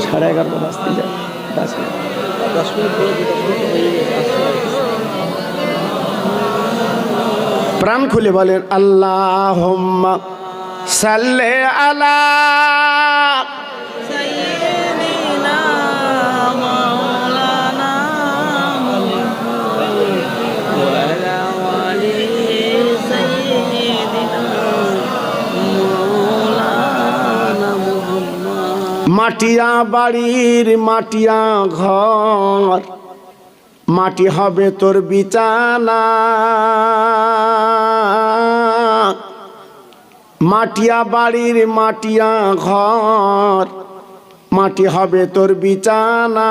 সাড়ে 11টা বাজতে যায়, 10 মিনিট। প্রাণ খুলে বলেন আল্লাহুম্মা সাল্লি আলা সাইয়্যিদিনা মাওলানা মুহাম্মদ ওয়া আলা আলি সাইয়্যিদিনা মাওলানা মুহাম্মদ। মাটিয়া বাড়ির মাটিয়া ঘর, মাটি হবে তোর বিছানা। মাটিয়া বাড়ির মাটিয়া ঘর, মাটি হবে তোর বিছানা।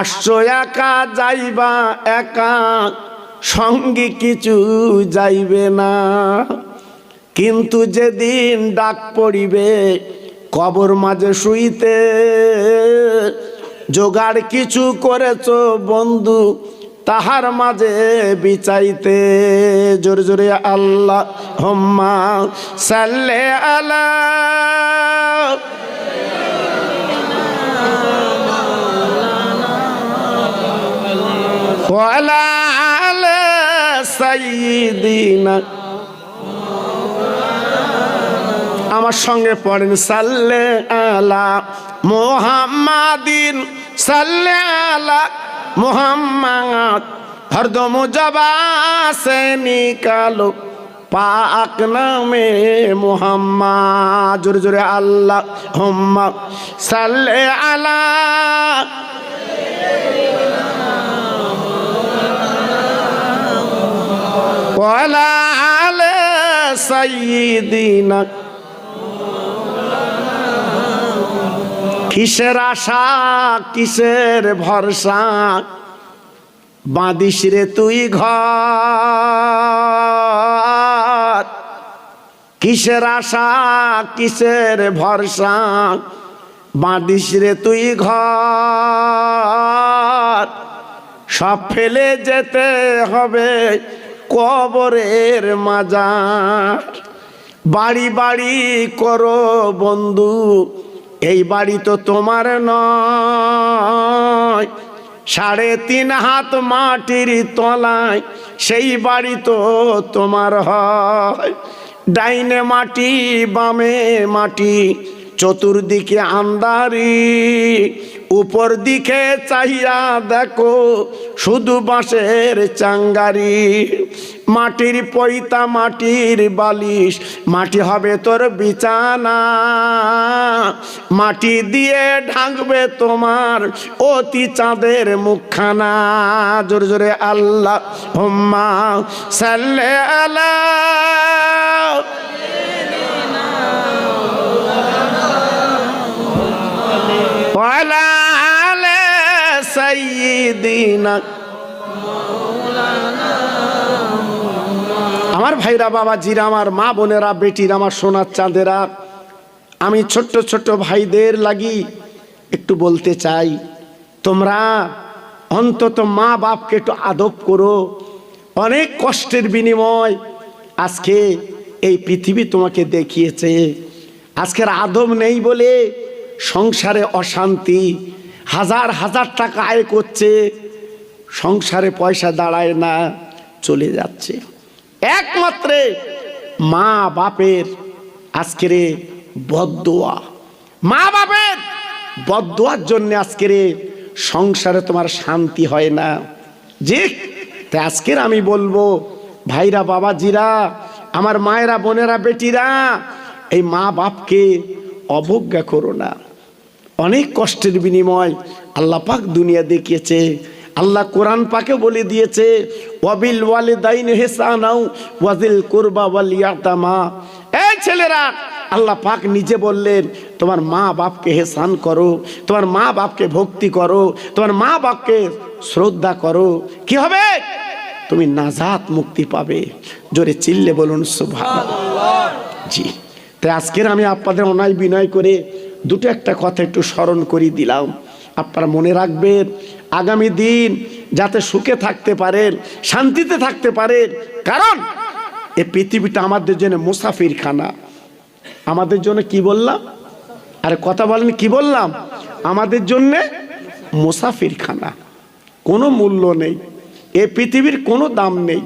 আসছো একা, যাইবা একা, সঙ্গে কিছু যাইবে না। কিন্তু যেদিন ডাক পড়িবে কবর মাঝে শুইতে, জোগাড় কিছু করেছো বন্ধু তাহার মাঝে বিছাইতে। জোরে জোরে আল্লাহুম্মা সাল্লি আলা ওয়া আলা আলি সাইয়্যিদিনা। আমার সঙ্গে পড়েন সাল্লি আলা মুহাম্মাদিন, সাল্লি আলা মুহাম্মদ। হরদম জবা সে নিকালো পাক নামে মুহাম্মদ। জোরে জোরে আল্লাহুম্মা সাল্লি আলা ওয়া আলা আলি সাইয়্যিদিনা। কিসের আশা কিসের ভরসা, বাঁধিস রে তুই ঘর। কিসের আশা কিসের ভরসা বাঁধিস রে তুই ঘর, সব ফেলে যেতে হবে কবরের মাজার। বাড়ি বাড়ি করো বন্ধু, এই বাড়ি তো তোমার নয়। 3.5 হাত মাটির তলায় সেই বাড়ি তো তোমার হয়। ডাইনে মাটি বামে মাটি চতুর্দিকে আন্ধারি, উপর দিকে চাহিয়া দেখো শুধু বাঁশের চাঙ্গারি। মাটির পৈতা মাটির বালিশ, মাটি হবে তোর বিছানা, মাটি দিয়ে ঢাকবে তোমার অতি চাঁদের মুখখানা। জোরে জোরে আল্লাহ হুম্মা সাল্লি আলা ওয়ালা আলে সাইয়্যিদিনা। আমার ভাইরা বাবাজিরা, আমার মা বোনেরা, বেটিরা, আমার সোনার চাঁদেরা, আমি ছোট্ট ছোট্ট ভাইদের লাগি একটু বলতে চাই, তোমরা অন্তত মা বাপকে একটু আদব করো। অনেক কষ্টের বিনিময় আজকে এই পৃথিবী তোমাকে দেখিয়েছে। আজকের আদব নেই বলে সংসারে অশান্তি, হাজার হাজার টাকা আয় করছে, সংসারে পয়সা দাঁড়ায় না, চলে যাচ্ছে। একমাত্র মা বাপের আজকের বদদোয়া, মা বাপের বদদোয়ার জন্য আজকের সংসারে তোমার শান্তি হয় না। যে তাই আজকের আমি বলবো, ভাইরা বাবাজিরা, আমার মায়েরা বোনেরা বেটিরা, এই মা বাপকে অবজ্ঞা করো না। অনেক কষ্টের বিনিময় আল্লাহ পাক দুনিয়া দেখিয়েছে। আল্লাহ কোরআন পাকে বলে দিয়েছে, ওয়াবিল ওয়ালিদাইনি ইহসানাও ওয়াজিল কুরবা ওয়াল ইয়াতামা। এই ছেলেরা, আল্লাহ পাক নিজে বললেন তোমার মা বাপকে ইহসান করো, তোমার মা বাপকে ভক্তি করো, তোমার মা বাপকে শ্রদ্ধা করো। কি হবে? তুমি নাজাত মুক্তি পাবে। জোরে চিল্লে বলুন সুবহানাল্লাহ। জি, তাই আজকের আমি আপনাদের অনায় বিনয় করে দুটো একটা কথা একটু স্মরণ করে দিলাম। আপনারা মনে রাখবেন, আগামী দিন যাতে সুখে থাকতে পারেন, শান্তিতে থাকতে পারেন। কারণ এই পৃথিবীটা আমাদের জন্য মুসাফিরখানা। আমাদের জন্য কি বললাম? আরে কথা বলেন, কি বললাম? আমাদের জন্য মুসাফিরখানা। কোনো মূল্য নেই, এই পৃথিবীর কোনো দাম নেই।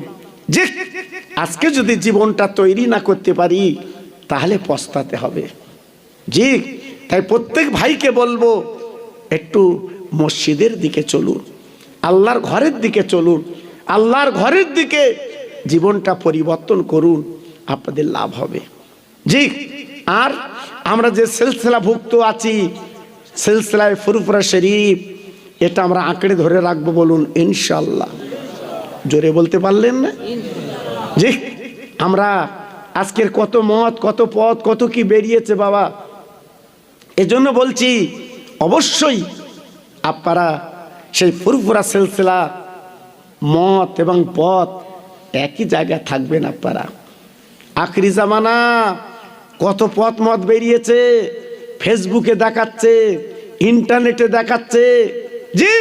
যে আজকে যদি জীবনটা তৈরি না করতে পারি তাহলে পস্তাতে হবে। জি, তাই প্রত্যেক ভাইকে বলবো একটু মসজিদের দিকে চলুন, আল্লাহর ঘরের দিকে চলুন, আল্লাহর ঘরের দিকে জীবনটা পরিবর্তন করুন, আপনাদের লাভ হবে। জি, আর আমরা যে সিলসিলাভুক্ত আছি, সিলসিলায়ে ফুরফুরা শরীফ, এটা আমরা আঁকড়ে ধরে রাখবো। বলুন ইনশাআল্লাহ। জোরে বলতে পারলেন না? জি, আমরা আজকের কত মত, কত পথ, কত কি বেরিয়েছে বাবা। এজন্য বলছি, অবশ্যই আপনারা সেই ফুরফুরা সিলসিলা মত এবং পথ একই জায়গায় থাকবেন। আপনারা আখরি জামানা, কত পথ মত বেরিয়েছে, ফেসবুকে দেখাচ্ছে, ইন্টারনেটে দেখাচ্ছে। জি,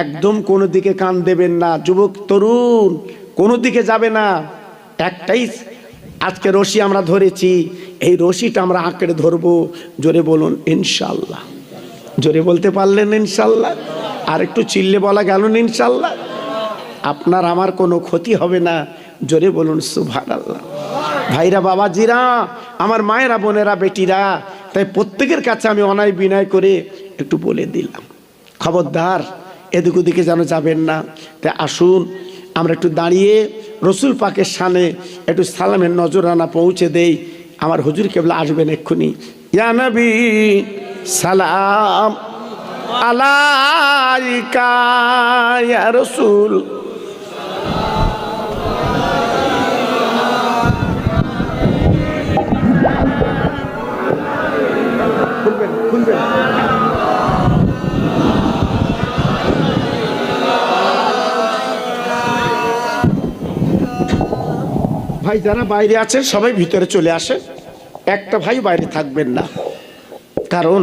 একদম কোনো দিকে কান দেবেন না, যুবক তরুণ কোনো দিকে যাবে না। একটাই আজকে রশি আমরা ধরেছি, এই রশিটা আমরা আঁকড়ে ধরবো। জোরে বলুন ইনশাআল্লাহ। জোরে বলতে পারলেন ইনশাআল্লাহ? আর একটু চিল্লে বলা গেল না ইনশাআল্লাহ? আপনার আমার কোনো ক্ষতি হবে না। জোরে বলুন সুবহানাল্লাহ। ভাইরা বাবাজিরা, আমার মায়েরা বোনেরা বেটিরা, তাই প্রত্যেকের কাছে আমি অনায় বিনয় করে একটু বলে দিলাম, খবরদার এদিক ওদিকে যেন যাবেন না। তাই আসুন আমরা একটু দাঁড়িয়ে রসুল পাকের সামনে একটু সালামের নজরানা পৌঁছে দেই। আমার হুজুর কেবলা আসবেন এক্ষুনি। ইয়া নবী সালাম আলাইকা, ইয়া রসুল খুলবেন। ভাই যারা বাইরে আছেন সবাই ভিতরে চলে আসেন, একটা ভাই বাইরে থাকবেন না, কারণ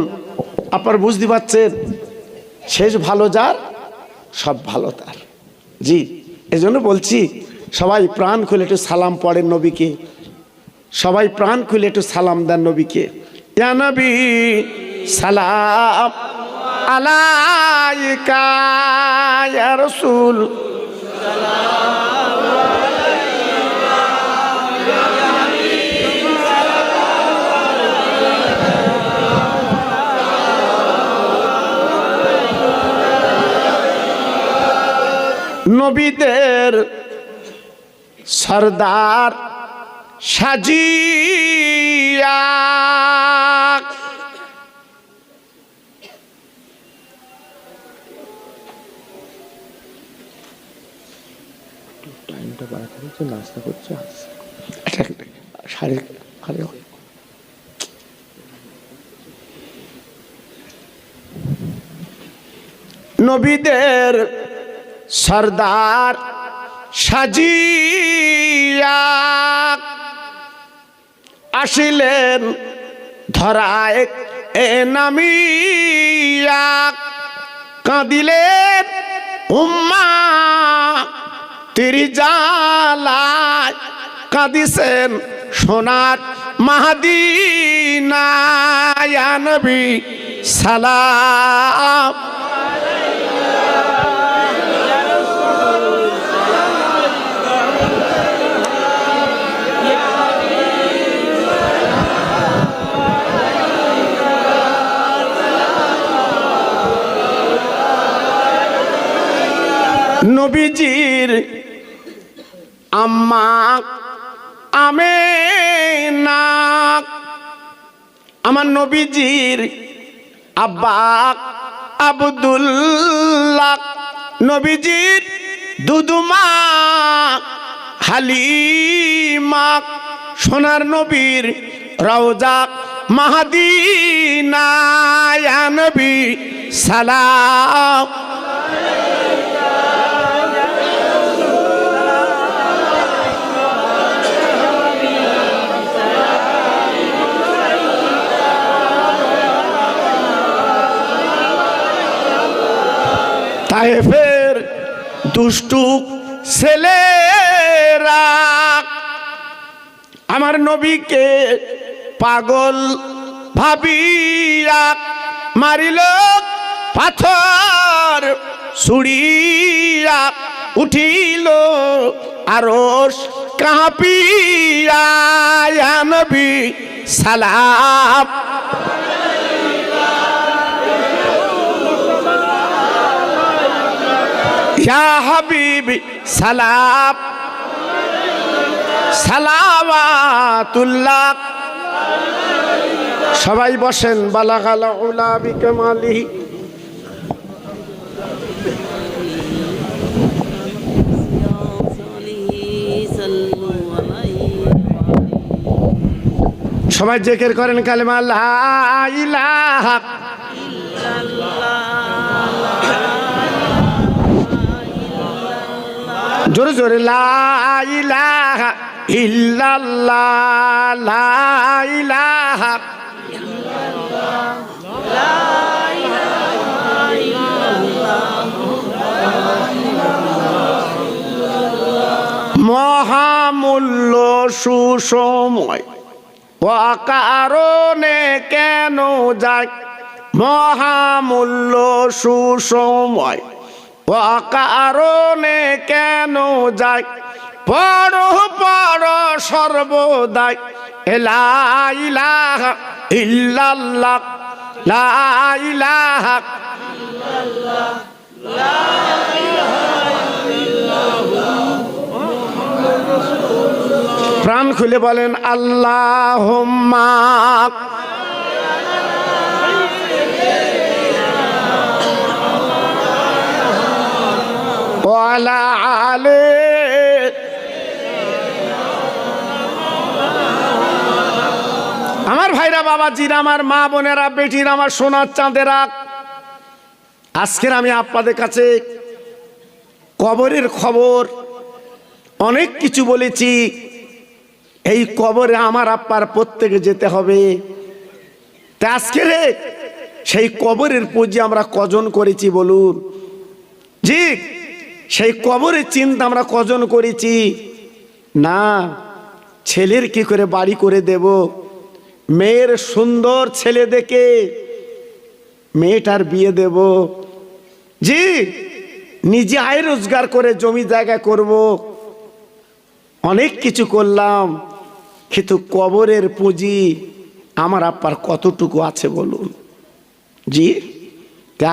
আপনারা বুঝতে পারছেন শেষ ভালো যার সব ভালো তার। জি, এজন্য বলছি সবাই প্রাণ খুলে একটু সালাম পড়েন নবীকে, সবাই প্রাণ খুলে একটু সালাম দেন নবীকে। ইয়া নবী সালাম আলাইকা, ইয়া রাসূল নবীদের সরদার সাজিয়া, টাইমটা বাড়াতে হচ্ছে, নাস্তা করছে। নবীদের সরদার সাজিয়া আসিলেন ধরায় এ নামিয়া, কাঁদিলেন উম্মা তিরি জালায়, কাঁদিছেন সোনার মাহদিনায়। ইয়া নবী সালাম নবীজির আম্মা আমেনা, আমার নবীজির আব্বা আব্দুল্লাহ, নবীজির দুদুমা হালিমা, সোনার নবীর রওজা মাহদিনা। ইয়া নবী সালাম তায়েফের দুষ্টু ছেলেরা আমার নবীকে পাগল ভাবিয়া মারিল পাথর ছুড়িয়া, উঠিল আরশ কাঁপিয়া। ইয়া নবী সালাম ইয়া হাবিবি সালাম সালাওয়াতুল্লাহ। সবাই বসেন। বালাগাল উলা বিকামালিহি, সবাই জিকির করেন কালেমা লা ইলাহা জোরে জোরে লা ইলাহা ইল্লাল্লাহ, লা ইলাহা মহামূল্য সুসময় কারণে কেন যায়, মহামূল্য সুসময় কারণে কেন যায়, পড় পড় সর্বদাই লা ইলাহা ইল্লাল্লাহ, লা ইলাহা ইল্লাল্লাহ, লা ইলাহা ইল্লাল্লাহ। প্রাণ খুলে বলেন আল্লাহুম্মা ওয়ালা আলে। আমার ভাইরা, বাবাজিরা, আমার মা বোনেরা, বেটিরা, আমার সোনার চাঁদেরা, আজকের আমি আপনাদের কাছে কবরের খবর অনেক কিছু বলেছি, এই কবরে আমার আব্বার প্রত্যেকে যেতে হবে। তা আজকে রে সেই কবরের পুঁজি আমরা কজন করেছি বলুন? জি, সেই কবরের চিন্তা আমরা কজন করেছি? না, ছেলের কি করে বাড়ি করে দেব, মেয়ের সুন্দর ছেলে দেখে মেয়েটার বিয়ে দেব, জি নিজে আয় রোজগার করে জমি জায়গা করব, অনেক কিছু করলাম, কিন্তু কবরের পুঁজি আমার আব্বার কতটুকু আছে বলুন? জি,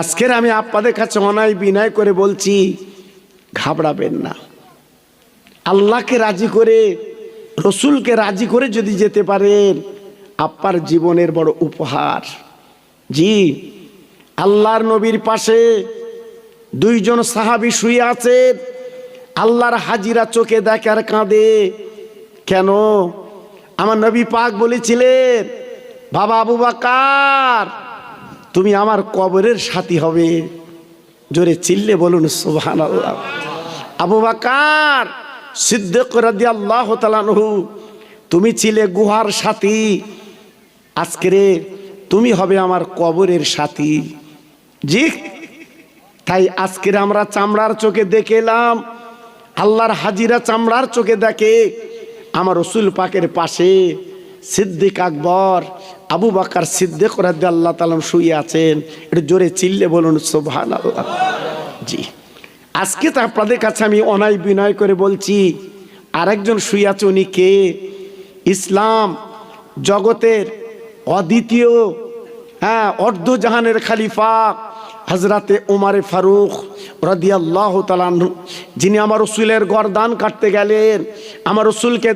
আজকের আমি আপনাদের কাছে অনায় বিনয় করে বলছি, ঘাবড়াবেন না। আল্লাহকে রাজি করে, রসুলকে রাজি করে যদি যেতে পারেন, আপনার জীবনের বড় উপহার। জি, আল্লাহর নবীর পাশে দুইজন সাহাবী শুয়ে আছেন। আল্লাহর হাজিরা চোখে দেখে আর কাঁদে। কেন? আমার নবী পাক বলেছিলেন, বাবা আবু বকর, তুমি আমার কবরের সাথী হবে। জোরে চিল্লে বলুন সুবহানাল্লাহ। আবু বকর সিদ্দিক রাদিয়াল্লাহু তাআলা আনহু, তুমি ছিলে গুহার সাথী, আজকে রে তুমি হবে আমার কবরের সাথী। জি, তাই আজকের আমরা চামড়ার চোখে দেখে এলাম, আল্লাহর হাজিরা চামড়ার চোখে দেখে আমার রসুল পাকের পাশে সিদ্দিক আকবর আবু বকর সিদ্দিক রাদিয়াল্লাহু তাআলা শুয়ে আছেন। একটু জোরে চিল্লে বলুন সুবহানাল্লাহ। জি, আজকে তো আপনাদের কাছে আমি অনায় বিনয় করে বলছি, আরেকজন শুয়ে আছে, উনি কে? ইসলাম জগতের অদ্বিতীয়, অর্ধজাহানের খলিফা হযরতে উমর ফারুক রাদিয়াল্লাহু তাআলা আনহু, যিনি আমার রসুলের গর্দান কাটতে গেলেন, আমার রসুলকে